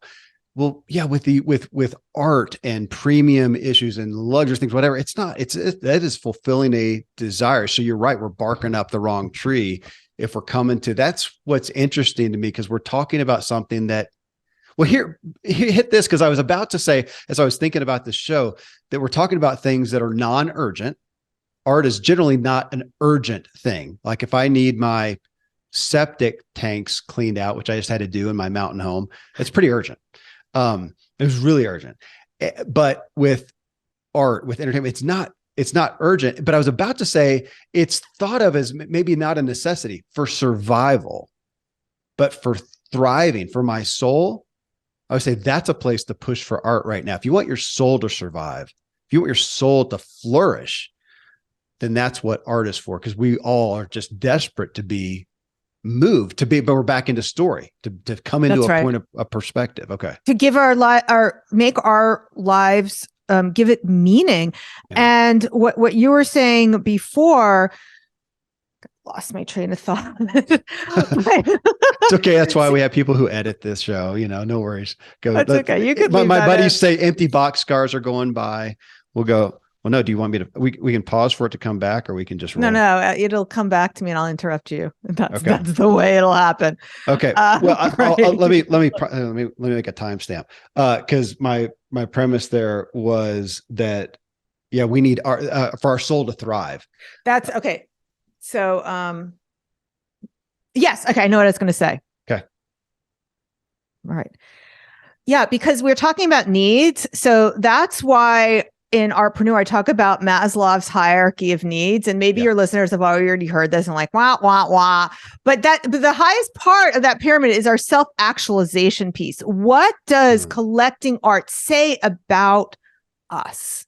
Well, yeah, with art and premium issues and luxury things, whatever, that is fulfilling a desire. So you're right. We're barking up the wrong tree if we're coming to, that's what's interesting to me, because we're talking about something that, well, here hit this, because I was about to say, as I was thinking about the show, that we're talking about things that are non-urgent. Art is generally not an urgent thing. Like if I need my septic tanks cleaned out, which I just had to do in my mountain home, it's pretty urgent. It was really urgent. But with art, with entertainment, it's not urgent. But I was about to say it's thought of as maybe not a necessity for survival, but for thriving, for my soul. I would say that's a place to push for art right now. If you want your soul to survive, if you want your soul to flourish, then that's what art is for. Because we all are just desperate to be moved, but we're back into story, to come into a point of a perspective. Okay. To give make our lives, give it meaning. Yeah. And what you were saying before, lost my train of thought. It's okay. That's why we have people who edit this show. No worries. Go. That's okay. You could. My buddies say empty boxcars are going by. We'll go. Well, no. Do you want me to? We can pause for it to come back, or we can just roll. No. It'll come back to me, and I'll interrupt you. That's the way it'll happen. Okay. Well, let me make a timestamp. Because my premise there was that, yeah, we need for our soul to thrive. That's okay. So, yes. Okay. I know what I was going to say. Okay. All right. Yeah. Because we're talking about needs. So that's why in Artpreneur, I talk about Maslow's hierarchy of needs, and maybe your listeners have already heard this and like, wah, wah, wah. But the highest part of that pyramid is our self-actualization piece. What does collecting art say about us?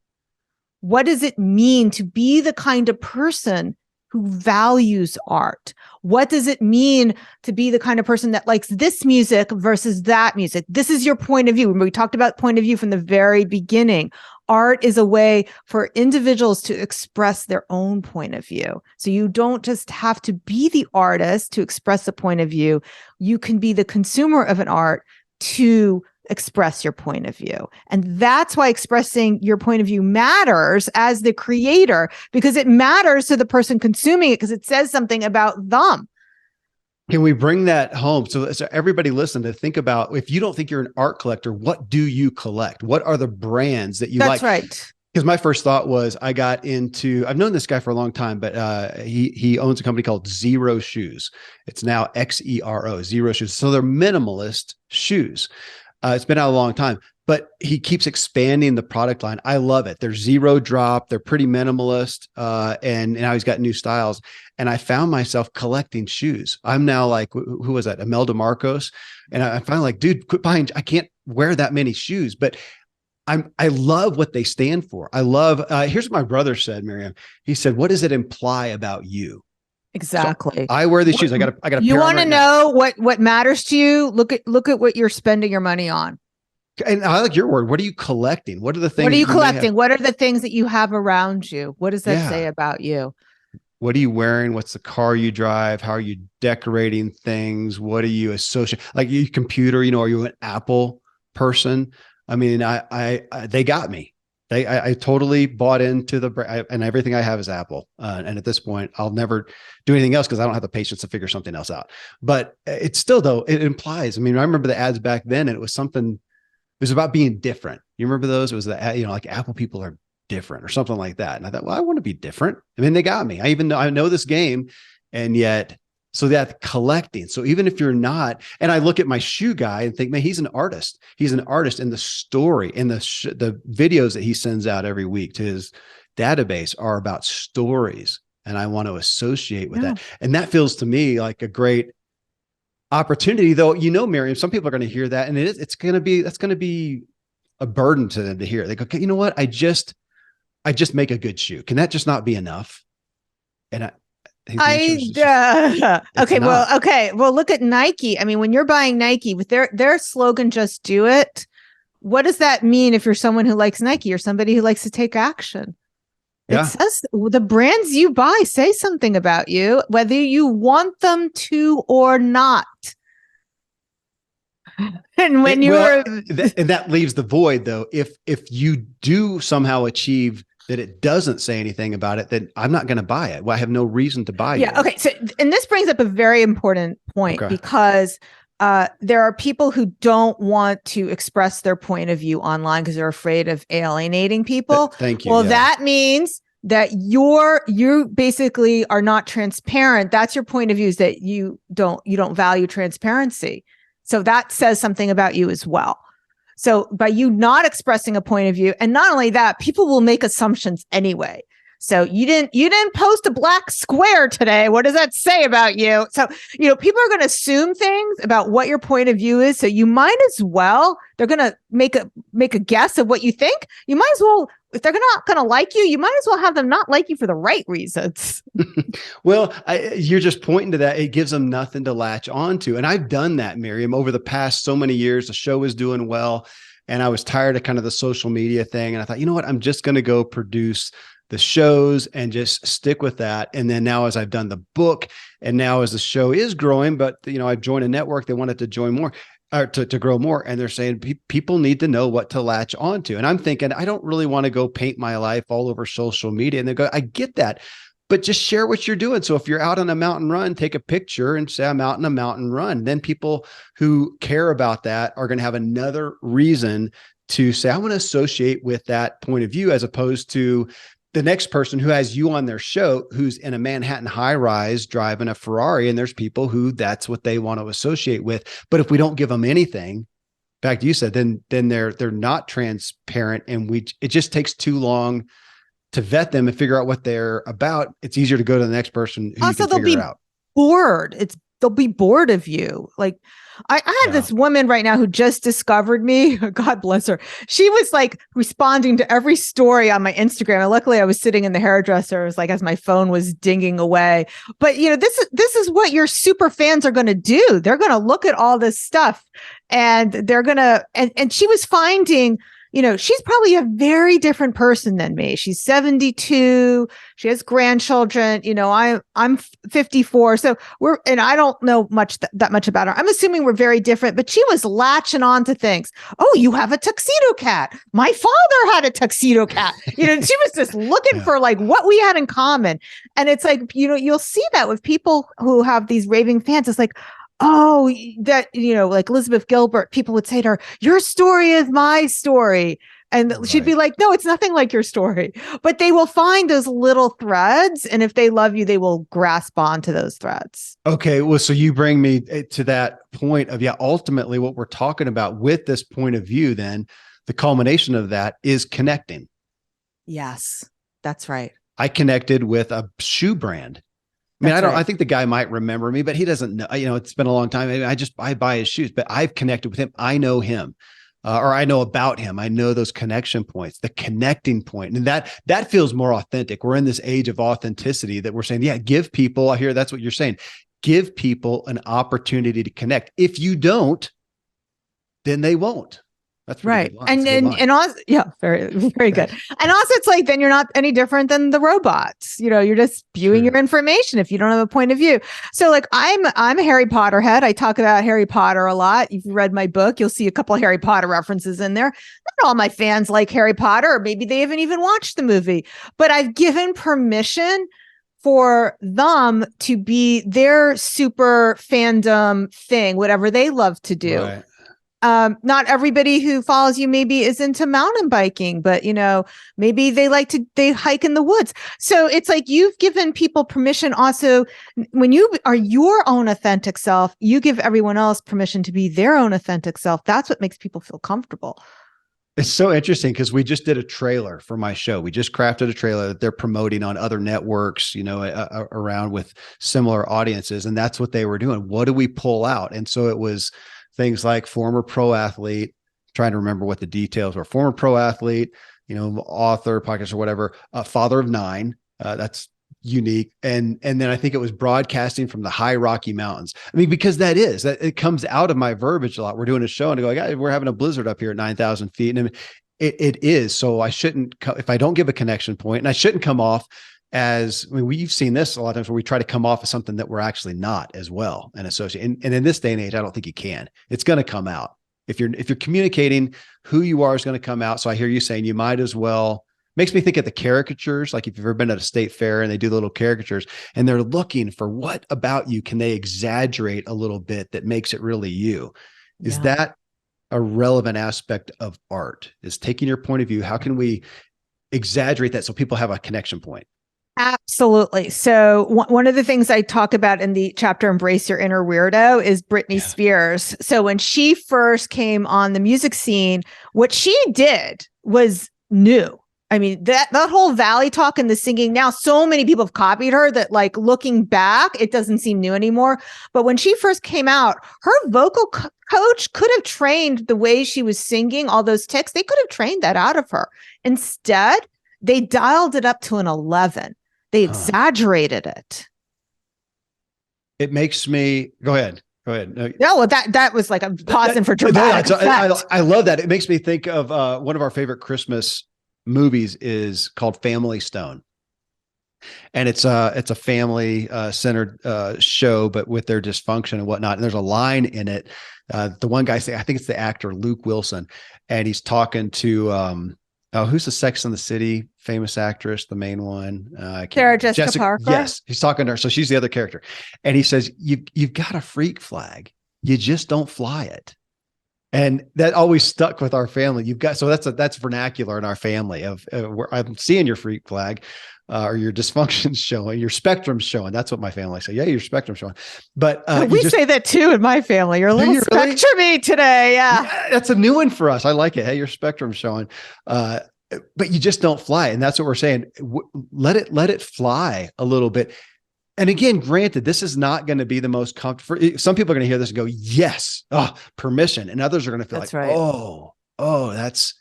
What does it mean to be the kind of person who values art? What does it mean to be the kind of person that likes this music versus that music? This is your point of view. We talked about point of view from the very beginning. Art is a way for individuals to express their own point of view. So you don't just have to be the artist to express a point of view. You can be the consumer of an art to express your point of view. And that's why expressing your point of view matters as the creator, because it matters to the person consuming it, because it says something about them. Can we bring that home? So everybody listen to think about, if you don't think you're an art collector, what do you collect? What are the brands that you like? That's right. Because my first thought was, I've known this guy for a long time, but he owns a company called 𝐬𝐸 Shoes. It's now 𝐬𝐸, 𝐬𝐸 Shoes. So they're minimalist shoes. It's been out a long time, but he keeps expanding the product line. I love it. They're zero drop. They're pretty minimalist. And now he's got new styles. And I found myself collecting shoes. I'm now like, who was that? Imelda Marcos. And I finally like, dude, quit buying. I can't wear that many shoes, but I love what they stand for. I love, here's what my brother said, Miriam. He said, what does it imply about you? Exactly. So I wear these shoes. I got a You want to know what matters to you? Look at what you're spending your money on. And I like your word. What are you collecting? What are the things? What are you collecting? What are the things that you have around you? What does that say about you? What are you wearing? What's the car you drive? How are you decorating things? What do you associate? Like your computer, are you an Apple person? I mean, they got me. I totally bought into the brand, and everything I have is Apple. And at this point, I'll never do anything else because I don't have the patience to figure something else out. But it's still, though, it implies, I mean, I remember the ads back then, and it was about being different. You remember those? It was like Apple people are different or something like that. And I thought, well, I want to be different. I mean, they got me. I know this game, and yet, so that collecting. So even if you're not, and I look at my shoe guy and think, man, he's an artist. He's an artist, in the story, and the videos that he sends out every week to his database are about stories and I want to associate with that. And that feels to me like a great opportunity, though, Miriam, some people are going to hear that and that's going to be a burden to them to hear. They go, okay, you know what? I just make a good shoe. Can that just not be enough? And okay. Well, look at Nike. I mean, when you're buying Nike with their slogan, "Just do it." What does that mean if you're someone who likes Nike or somebody who likes to take action? It says the brands you buy say something about you, whether you want them to or not. And when and that leaves the void, though. If you do somehow achieve that it doesn't say anything about it, then I'm not going to buy it. Well, I have no reason to buy it. Yeah. Okay. So, and this brings up a very important point because there are people who don't want to express their point of view online because they're afraid of alienating people. Thank you. Well, that means that you basically are not transparent. That's your point of view, is that you don't value transparency. So that says something about you as well. So by you not expressing a point of view, and not only that, people will make assumptions anyway. So you didn't post a black square today. What does that say about you? So, people are going to assume things about what your point of view is. So you might as well, they're going to make a guess of what you think. You might as well, if they're not going to like you, you might as well have them not like you for the right reasons. Well, you're just pointing to that. It gives them nothing to latch onto. And I've done that, Miriam, over the past so many years. The show was doing well, and I was tired of kind of the social media thing. And I thought, you know what? I'm just going to go produce the shows and just stick with that. And then now, as I've done the book, and now as the show is growing, but I've joined a network, they wanted to join more, or to grow more. And they're saying people need to know what to latch onto. And I'm thinking, I don't really want to go paint my life all over social media. And they go, I get that, but just share what you're doing. So if you're out on a mountain run, take a picture and say, I'm out on a mountain run. Then people who care about that are going to have another reason to say, I want to associate with that point of view, as opposed to the next person who has you on their show, who's in a Manhattan high rise driving a Ferrari. And there's people who that's what they want to associate with. But if we don't give them anything, back to you said, then they're not transparent, and it just takes too long to vet them and figure out what they're about. It's easier to go to the next person who also, you can figure out. Bored. They'll be bored of you. Like I have this woman right now who just discovered me. God bless her. She was like responding to every story on my Instagram. And luckily I was sitting in the hairdresser. It was like, as my phone was dinging away. But this is what your super fans are going to do. They're going to look at all this stuff, and they're going to, and she was finding, she's probably a very different person than me. She's 72. She has grandchildren. I'm 54. So and I don't know that much about her. I'm assuming we're very different, but she was latching on to things. Oh, you have a tuxedo cat. My father had a tuxedo cat. She was just looking for like what we had in common. And it's like, you'll see that with people who have these raving fans. It's like, oh, that, like Elizabeth Gilbert, people would say to her, your story is my story. And she'd be like, no, it's nothing like your story. But they will find those little threads. And if they love you, they will grasp onto those threads. Okay. Well, so you bring me to that point of, ultimately what we're talking about with this point of view, then the culmination of that is connecting. Yes, that's right. I connected with a shoe brand. I mean, I think the guy might remember me, but he doesn't know, it's been a long time. I buy his shoes, but I've connected with him. I know him, or I know about him. I know those connection points, the connecting point. And that feels more authentic. We're in this age of authenticity that we're saying, give people, I hear that's what you're saying. Give people an opportunity to connect. If you don't, then they won't. That's right. And also, very, very good. And also it's like, then you're not any different than the robots. You're just spewing your information if you don't have a point of view. So like I'm a Harry Potter head. I talk about Harry Potter a lot. If you read my book, you'll see a couple of Harry Potter references in there. Not all my fans like Harry Potter, or maybe they haven't even watched the movie, but I've given permission for them to be their super fandom thing, whatever they love to do. Right. Not everybody who follows you maybe is into mountain biking, but maybe they hike in the woods. So it's like you've given people permission. Also, when you are your own authentic self, you give everyone else permission to be their own authentic self. That's what makes people feel comfortable. It's so interesting because we just did a trailer for my show. We just crafted a trailer that they're promoting on other networks, around with similar audiences. And that's what they were doing. What do we pull out? And so it was things like former pro athlete, trying to remember what the details were, former pro athlete, author, podcast or whatever, father of 9. That's unique. And then I think it was broadcasting from the high Rocky Mountains. I mean, because that it comes out of my verbiage a lot. We're doing a show and I go, "Guys, we're having a blizzard up here at 9,000 feet." And it is. So I shouldn't, if I don't give a connection point, and I shouldn't come off as, we've seen this a lot of times where we try to come off as something that we're actually not as well and associate. And in this day and age, I don't think you can. It's going to come out. If you're communicating, who you are is going to come out. So I hear you saying you might as well. Makes me think of the caricatures. Like if you've ever been at a state fair and they do the little caricatures and they're looking for what about you can they exaggerate a little bit that makes it really you. Is that a relevant aspect of art? Is taking your point of view, how can we exaggerate that so people have a connection point? Absolutely. So one of the things I talk about in the chapter Embrace Your Inner Weirdo is Britney Spears. So when she first came on the music scene, what she did was new. I mean, that whole Valley talk and the singing, now so many people have copied her that, like, looking back, it doesn't seem new anymore. But when she first came out, her vocal coach could have trained the way she was singing, all those tics. They could have trained that out of her. Instead, they dialed it up to an 11. They exaggerated it. It makes me go ahead. No, well, that was like, I'm pausing for dramatic effect. I love that. It makes me think of one of our favorite Christmas movies is called Family Stone. And it's a family centered show, but with their dysfunction and whatnot. And there's a line in it. The one guy saying, I think it's the actor Luke Wilson, and he's talking to who's the Sex and the City famous actress, the main one? Sarah Jessica Parker. Yes, he's talking to her. So she's the other character, and he says, "You've got a freak flag. You just don't fly it." And that always stuck with our family. That's vernacular in our family of I'm seeing your freak flag, or your dysfunction's showing, your spectrum's showing. That's what my family say. Yeah, your spectrum's showing. But we say that too in my family. You're a little spectrumy today. Yeah, that's a new one for us. I like it. Hey, your spectrum's showing. But you just don't fly. And that's what we're saying. Let it fly a little bit. And again, granted, this is not going to be the most comfortable. Some people are going to hear this and go, yes, permission. And others are going to feel that's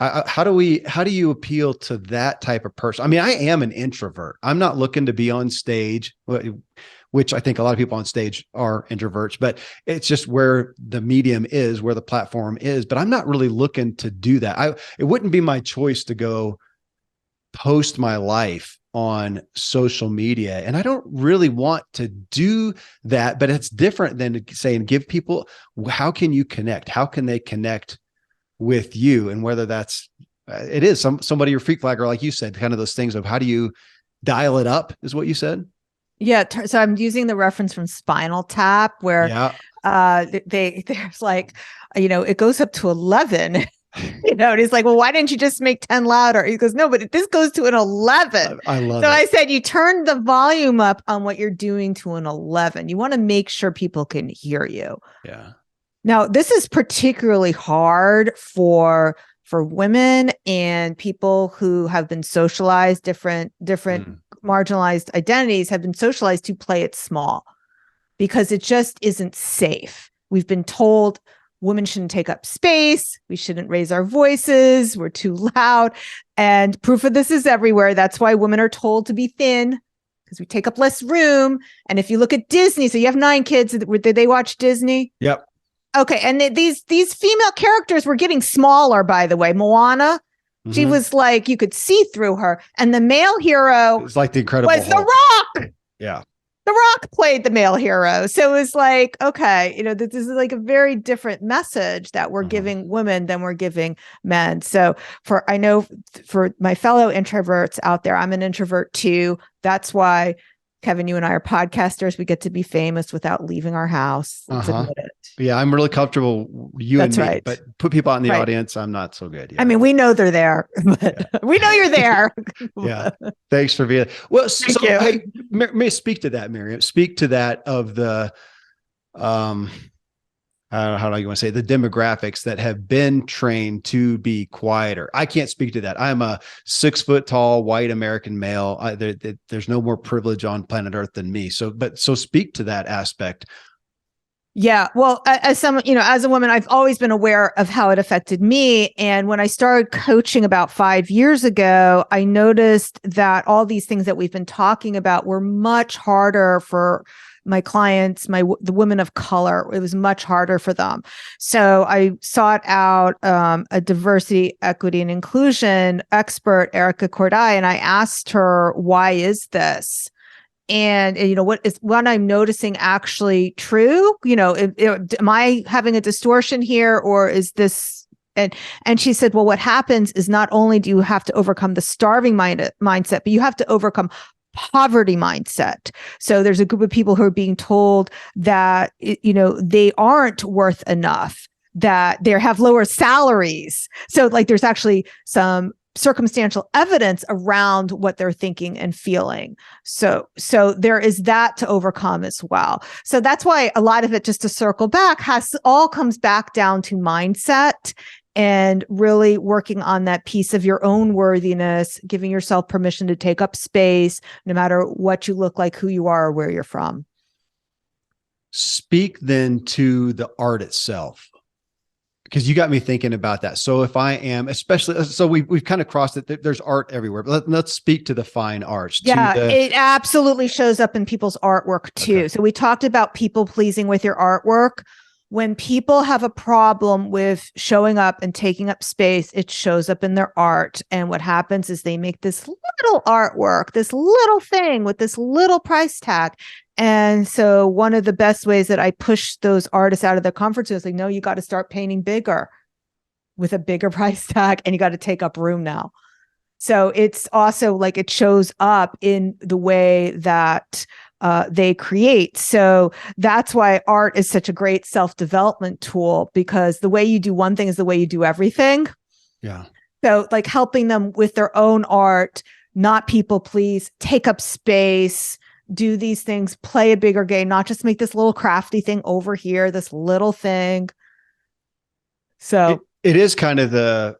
how do you appeal to that type of person? I mean, I am an introvert. I'm not looking to be on stage, which I think a lot of people on stage are introverts, but it's just where the medium is, where the platform is. But I'm not really looking to do that. It wouldn't be my choice to go post my life on social media. And I don't really want to do that, but it's different than saying, give people, how can you connect? How can they connect with you? And whether that's, it is somebody your freak flag, or like you said, kind of those things of how do you dial it up is what you said. Yeah. So I'm using the reference from Spinal Tap where there's like, it goes up to 11. And he's like, well, why didn't you just make 10 louder? He goes, no, but this goes to an 11. I love it. So I said, you turn the volume up on what you're doing to an 11. You want to make sure people can hear you. Yeah. Now, this is particularly hard for women and people who have been socialized, different marginalized identities have been socialized to play it small because it just isn't safe. We've been told women shouldn't take up space. We shouldn't raise our voices. We're too loud. And proof of this is everywhere. That's why women are told to be thin, because we take up less room. And if you look at Disney, so you have 9 kids, did they watch Disney? Yep. Okay. And these female characters were getting smaller, by the way. Moana, she was like, you could see through her. And the male hero was like the Incredible Hulk. The Rock. Yeah. The Rock played the male hero. So it was like, okay, this is like a very different message that we're giving women than we're giving men. So I know for my fellow introverts out there, I'm an introvert too. That's why, Kevin, you and I are podcasters. We get to be famous without leaving our house. Let's admit it. Yeah, I'm really comfortable. That's and me, right. But put people out in the audience, I'm not so good. Yeah. I mean, we know they're there, but we know you're there. Yeah. Thanks for being. Well, so hey, may speak to that, Miriam. Speak to that of the, how do you want to say, the demographics that have been trained to be quieter. I can't speak to that. I'm a 6 foot tall white American male. There's no more privilege on planet Earth than me. So speak to that aspect. Yeah. Well, as as a woman, I've always been aware of how it affected me. And when I started coaching about 5 years ago, I noticed that all these things that we've been talking about were much harder for my clients, the women of color. It was much harder for them. So I sought out a diversity, equity, and inclusion expert, 𝐬𝐞𝐥𝐟, and I asked her, why is this? And what I'm noticing actually true? Am I having a distortion here, or is this? And she said, well, what happens is not only do you have to overcome the starving mindset, but you have to overcome poverty mindset. So there's a group of people who are being told that they aren't worth enough, that they have lower salaries. So like there's actually some circumstantial evidence around what they're thinking and feeling. So there is that to overcome as well. So that's why a lot of it, just to circle back, all comes back down to mindset and really working on that piece of your own worthiness, giving yourself permission to take up space, no matter what you look like, who you are, or where you're from. Speak then to the art itself, because you got me thinking about that. So if I am, especially, so we've kind of crossed it. There's art everywhere, but let's speak to the fine arts. Yeah, it absolutely shows up in people's artwork too. Okay. So we talked about people pleasing with your artwork. When people have a problem with showing up and taking up space, it shows up in their art. And what happens is they make this little artwork, this little thing with this little price tag. And so one of the best ways that I push those artists out of their comfort zone is like, no, you got to start painting bigger with a bigger price tag, and you got to take up room now. So it's also like it shows up in the way that they create. So that's why art is such a great self-development tool, because the way you do one thing is the way you do everything. Yeah. So like helping them with their own art, not people please, take up space, do these things, play a bigger game, not just make this little crafty thing over here, this little thing. So it is kind of the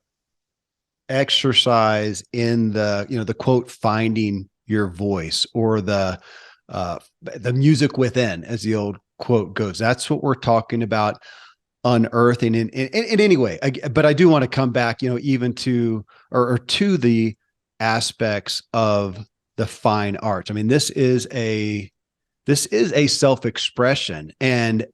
exercise in the quote, finding your voice, or the music within, as the old quote goes. That's what we're talking about, unearthing in any way. But I do want to come back, even to, or to the aspects of the fine arts. I mean, this is a self-expression, and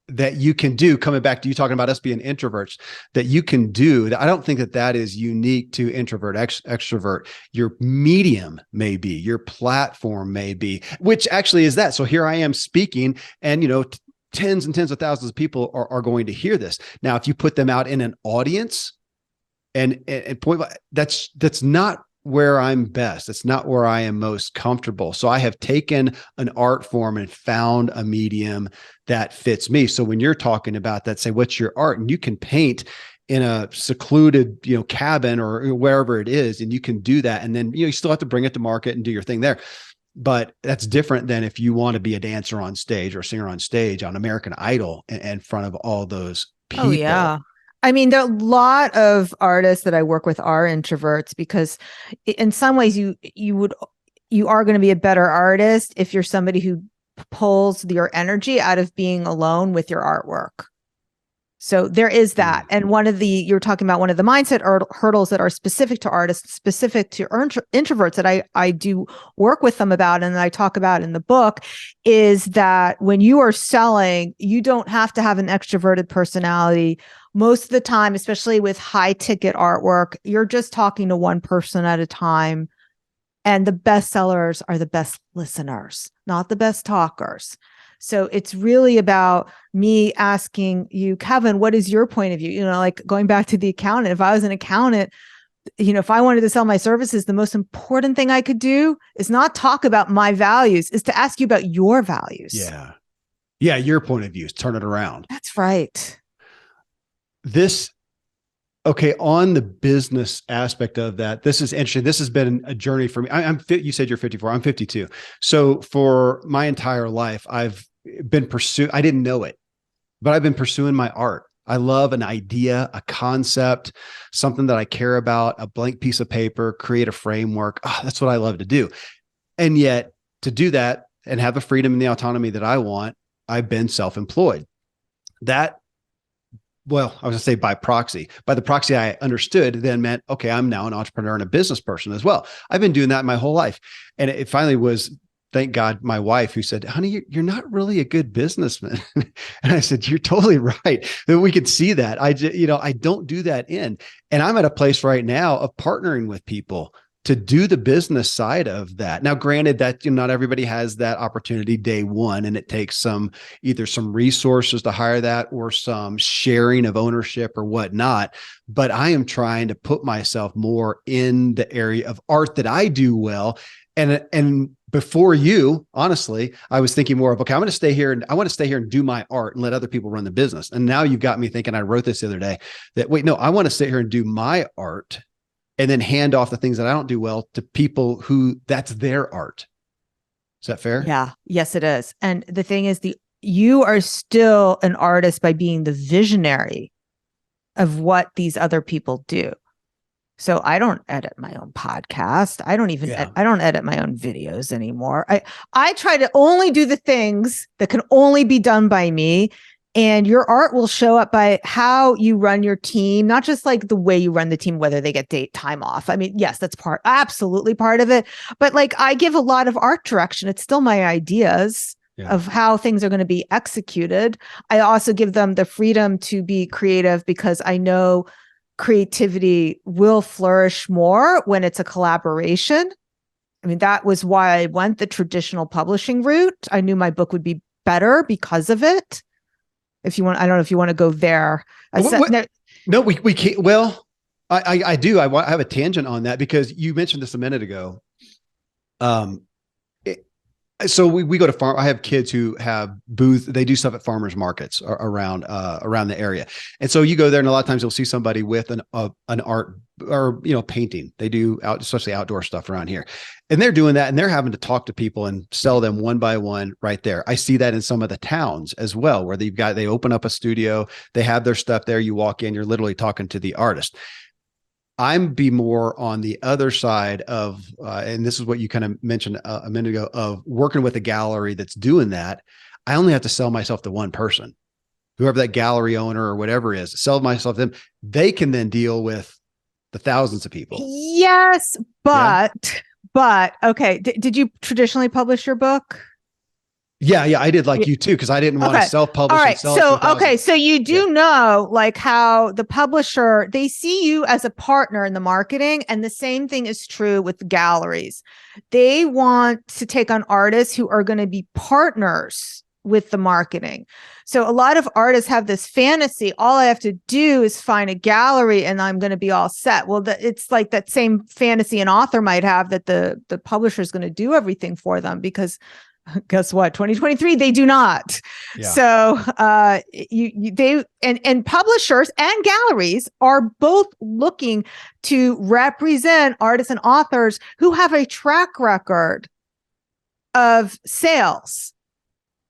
that you can do, coming back to you talking about us being introverts, that you can do. I don't think that is unique to introvert, extrovert. Your medium may be, your platform may be, which actually is that. So here I am speaking, and tens and tens of thousands of people are going to hear this. Now, if you put them out in an audience and point, that's not where I'm best. It's not where I am most comfortable. So I have taken an art form and found a medium that fits me. So when you're talking about that, say, what's your art? And you can paint in a secluded, cabin or wherever it is, and you can do that. And then, you still have to bring it to market and do your thing there. But that's different than if you want to be a dancer on stage or a singer on stage on American Idol in front of all those people. Oh, yeah. I mean, there are a lot of artists that I work with are introverts, because in some ways you are going to be a better artist if you're somebody who pulls your energy out of being alone with your artwork. So there is that. And you're talking about one of the mindset hurdles that are specific to artists, specific to introverts, that I do work with them about, and I talk about in the book, is that when you are selling, you don't have to have an extroverted personality. Most of the time, especially with high ticket artwork, you're just talking to one person at a time. And the best sellers are the best listeners, not the best talkers. So it's really about me asking you, Kevin, what is your point of view? Like going back to the accountant, if I was an accountant, if I wanted to sell my services, the most important thing I could do is not talk about my values, is to ask you about your values. Yeah. Yeah. Your point of view, turn it around. That's right. Okay, on the business aspect of that, this is interesting. This has been a journey for me. You said you're 54. I'm 52. So for my entire life, I've been pursuing. I didn't know it, but I've been pursuing my art. I love an idea, a concept, something that I care about, a blank piece of paper, create a framework. Oh, that's what I love to do. And yet to do that and have the freedom and the autonomy that I want, I've been self-employed. That, well, I was gonna say by proxy. By the proxy I understood then meant, okay, I'm now an entrepreneur and a business person as well. I've been doing that my whole life. And it finally was, thank God, my wife who said, honey, you're not really a good businessman. And I said, you're totally right. We could see that. I don't do that and I'm at a place right now of partnering with people to do the business side of that. Now, granted that not everybody has that opportunity day one, and it takes either some resources to hire that or some sharing of ownership or whatnot. But I am trying to put myself more in the area of art that I do well. And before you, honestly, I was thinking more of, okay, I want to stay here and do my art and let other people run the business. And now you've got me thinking, I wrote this the other day, that wait, no, I want to sit here and do my art and then hand off the things that I don't do well to people who that's their art. Is that fair? Yeah. Yes, it is. And the thing is, you are still an artist by being the visionary of what these other people do. So I don't edit my own podcast. I don't even, I don't edit my own videos anymore. I try to only do the things that can only be done by me. And your art will show up by how you run your team, not just like the way you run the team, whether they get time off. I mean, yes, that's absolutely part of it. But like, I give a lot of art direction. It's still my ideas of how things are going to be executed. I also give them the freedom to be creative because I know creativity will flourish more when it's a collaboration. I mean, that was why I went the traditional publishing route. I knew my book would be better because of it. If you want, I don't know if you want to go there. No, we can't. Well, I do. I have a tangent on that because you mentioned this a minute ago. So we go to farm. I have kids who have booths. They do stuff at farmers markets around the area. And so you go there and a lot of times you'll see somebody with an art or, painting. They do especially outdoor stuff around here. And they're doing that and they're having to talk to people and sell them one by one right there. I see that in some of the towns as well, where they open up a studio, they have their stuff there. You walk in, you're literally talking to the artist. I'm be more on the other side of, and this is what you kind of mentioned a minute ago, of working with a gallery that's doing that. I only have to sell myself to one person, whoever that gallery owner or whatever is, sell myself to them. They can then deal with the thousands of people. Yes, but okay. Did you traditionally publish your book? Yeah, I did like you too, because I didn't want to self-publish. All right. So you do know like how the publisher, they see you as a partner in the marketing, and the same thing is true with galleries. They want to take on artists who are going to be partners with the marketing. So a lot of artists have this fantasy, all I have to do is find a gallery and I'm going to be all set. Well, it's like that same fantasy an author might have, that the publisher is going to do everything for them, because guess what? 2023, they do not. Yeah. So and publishers and galleries are both looking to represent artists and authors who have a track record of sales.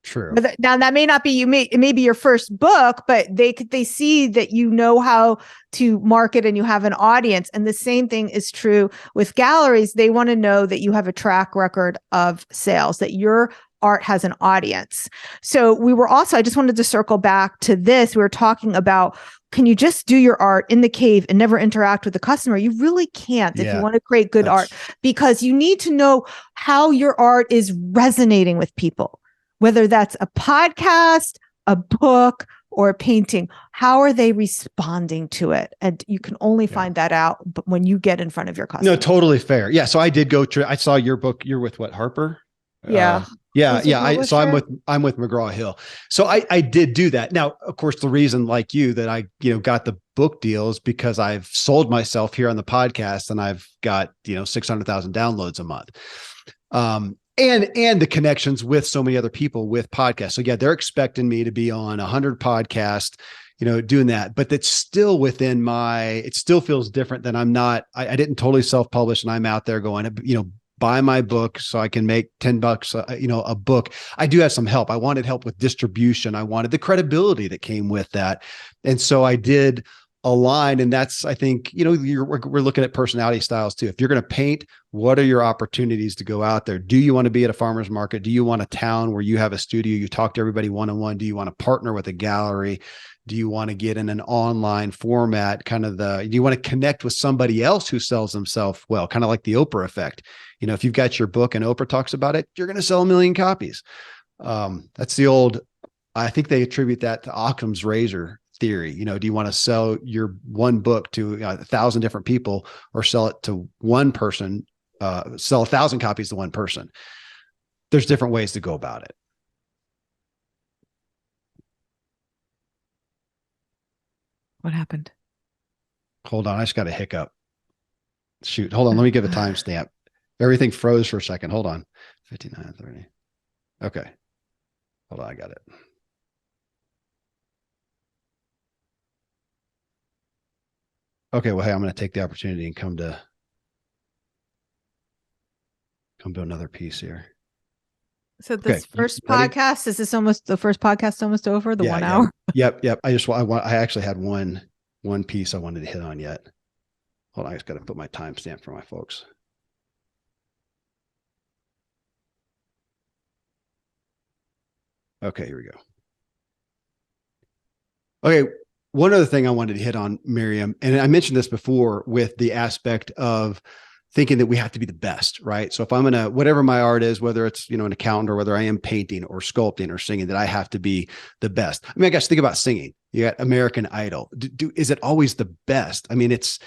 True. Now that may not be it may be your first book, but they see that you know how to market and you have an audience. And the same thing is true with galleries. They want to know that you have a track record of sales, that your art has an audience. So I just wanted to circle back to this. We were talking about, can you just do your art in the cave and never interact with the customer? You really can't if you want to create good art, because you need to know how your art is resonating with people. Whether that's a podcast, a book, or a painting, how are they responding to it? And you can only find that out when you get in front of your customer. No, totally fair. Yeah. So I did I saw your book. You're with what, Harper? Yeah. So I'm with McGraw-Hill. So I did do that. Now, of course, the reason, like you, that I got the book deal is because I've sold myself here on the podcast, and I've got 600,000 downloads a month. And the connections with so many other people with podcasts. So yeah, they're expecting me to be on 100 podcasts, doing that, but that's still within it still feels different than I didn't totally self-publish and I'm out there going, buy my book so I can make $10, a book. I do have some help. I wanted help with distribution. I wanted the credibility that came with that. And so I did align. And that's, I think, we're looking at personality styles too. If you're going to paint, what are your opportunities to go out there? Do you want to be at a farmer's market? Do you want a town where you have a studio, you talk to everybody one-on-one? Do you want to partner with a gallery? Do you want to get in an online format? Do you want to connect with somebody else who sells themselves well? Kind of like the Oprah effect. If you've got your book and Oprah talks about it, you're going to sell 1 million copies. That's the old, I think they attribute that to Occam's razor theory. Do you want to sell your one book to 1,000 different people, or sell it to one person, sell 1,000 copies to one person? There's different ways to go about it. What happened? Hold on. I just got a hiccup. Shoot. Hold on. Let me give a timestamp. Everything froze for a second. Hold on. 59:30. Okay. Hold on. I got it. Okay. Well, hey, I'm going to take the opportunity and come to another piece here. So this first podcast, is this almost the first podcast almost over? The 1 hour? Yep. I actually had one piece I wanted to hit on yet. Hold on. I just got to put my timestamp for my folks. Okay, here we go. Okay. One other thing I wanted to hit on, Miriam, and I mentioned this before with the aspect of thinking that we have to be the best, right? So if I'm whatever my art is, whether it's, an accountant or whether I am painting or sculpting or singing, that I have to be the best. I mean, I guess think about singing. You got American Idol. Is it always the best? I mean, it's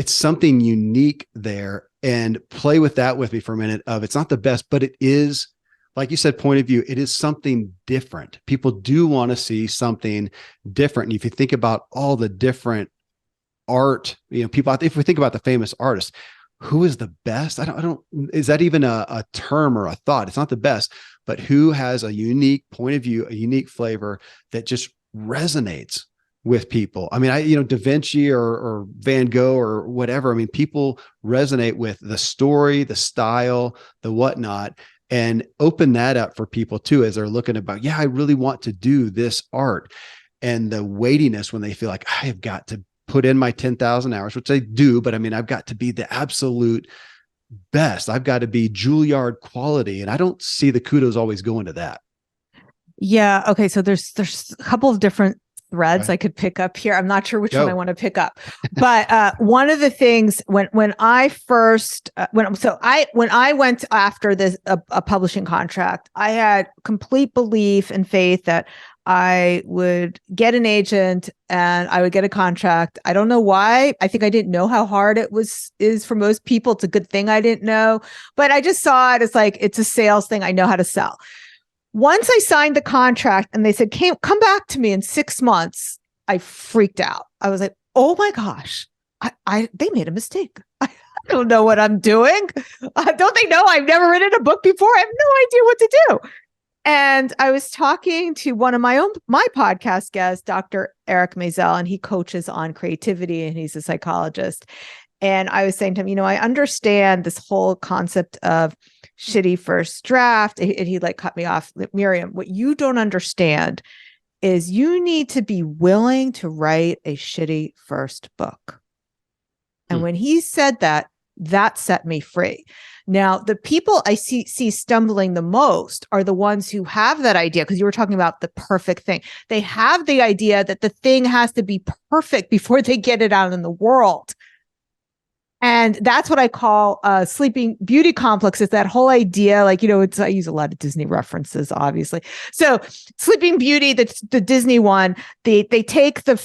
something unique there, and play with that with me for a minute of it's not the best, but it is, like you said, point of view, it is something different. People do want to see something different. And if you think about all the different art, people out there, if we think about the famous artists, who is the best? I don't, is that even a term or a thought? It's not the best, but who has a unique point of view, a unique flavor that just resonates with people? I mean, Da Vinci or Van Gogh or whatever. I mean, people resonate with the story, the style, the whatnot, and open that up for people too, as they're looking about, I really want to do this art, and the weightiness when they feel like I have got to put in my 10,000 hours, which I do, but I mean, I've got to be the absolute best. I've got to be Juilliard quality. And I don't see the kudos always going to that. Yeah. Okay. So there's a couple of different threads I could pick up here. I'm not sure which one I want to pick up, but one of the things when I first when I went after this a publishing contract, I had complete belief and faith that I would get an agent and I would get a contract. I don't know why. I think I didn't know how hard is for most people. It's a good thing I didn't know, but I just saw it as like, it's a sales thing. I know how to sell. Once I signed the contract and they said, come back to me in 6 months, I freaked out. I was like, oh my gosh, they made a mistake. I don't know what I'm doing. Don't they know I've never written a book before? I have no idea what to do. And I was talking to one of my podcast guests, Dr. 𝐬𝐞𝐥𝐟, and he coaches on creativity and he's a psychologist. And I was saying to him, I understand this whole concept of shitty first draft. And he cut me off. Miriam, what you don't understand is you need to be willing to write a shitty first book. And when he said that, that set me free. Now, the people I see stumbling the most are the ones who have that idea, because you were talking about the perfect thing. They have the idea that the thing has to be perfect before they get it out in the world. And that's what I call sleeping beauty complex, is that whole idea, I use a lot of Disney references, obviously. So Sleeping Beauty, the Disney one, they take the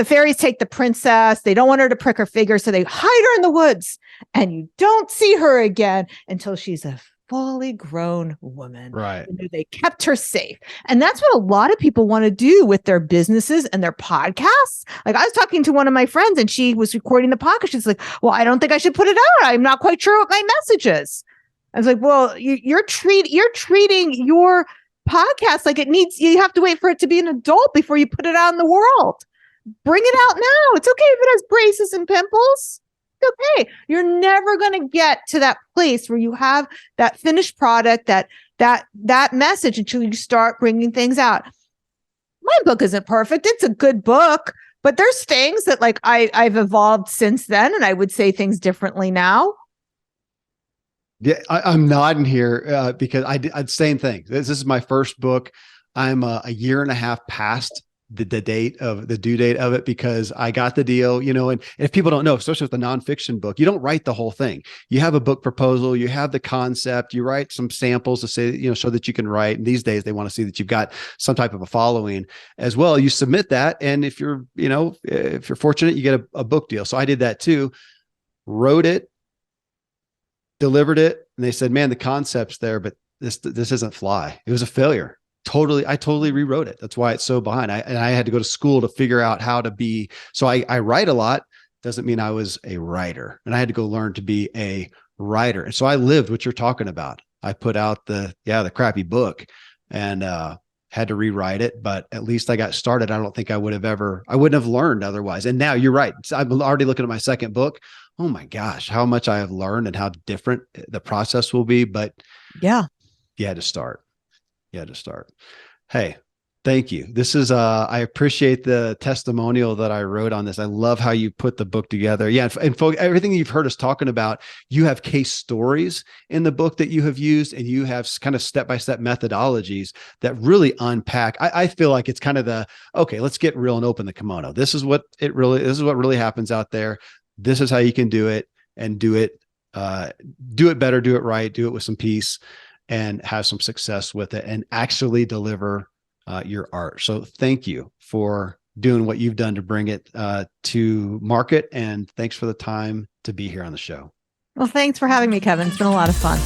fairies take the princess. They don't want her to prick her finger, so they hide her in the woods, and you don't see her again until she's a fully grown woman. Right. They kept her safe. And that's what a lot of people want to do with their businesses and their podcasts. I was talking to one of my friends and she was recording the podcast. She's like, well, I don't think I should put it out. I'm not quite sure what my message is. I was like, well, you're treating your podcast like you have to wait for it to be an adult before you put it out in the world. Bring it out now. It's okay if it has braces and pimples. okay. You're never going to get to that place where you have that finished product, that message until you start bringing things out. My book isn't perfect. It's a good book, but there's things that like I've evolved since then, and I would say things differently now. Yeah, I'm nodding here because I'd same thing. This is my first book. I'm a year and a half past the due date of it because I got the deal, and if people don't know, especially with the nonfiction book, you don't write the whole thing. You have a book proposal, you have the concept, you write some samples to say, so that you can write. And these days they want to see that you've got some type of a following as well. You submit that. And if you're fortunate, you get a book deal. So I did that too, wrote it, delivered it. And they said, man, the concept's there, but this doesn't fly. It was a failure. I totally rewrote it. That's why it's so behind. I had to go to school to figure out how to be. So I write a lot. Doesn't mean I was a writer, and I had to go learn to be a writer. And so I lived what you're talking about. I put out the crappy book and had to rewrite it, but at least I got started. I don't think I wouldn't have learned otherwise. And now you're right. I'm already looking at my second book. Oh my gosh, how much I have learned and how different the process will be. But yeah, you had to start. Hey, thank you. This is, I appreciate the testimonial that I wrote on this. I love how you put the book together. Yeah. And folks, everything you've heard us talking about, you have case stories in the book that you have used, and you have kind of step-by-step methodologies that really unpack. I feel like it's kind of okay, let's get real and open the kimono. This is what really happens out there. This is how you can do it, and do it better, do it right, do it with some peace, and have some success with it, and actually deliver your art. So thank you for doing what you've done to bring it to market. And thanks for the time to be here on the show. Well, thanks for having me, Kevin. It's been a lot of fun.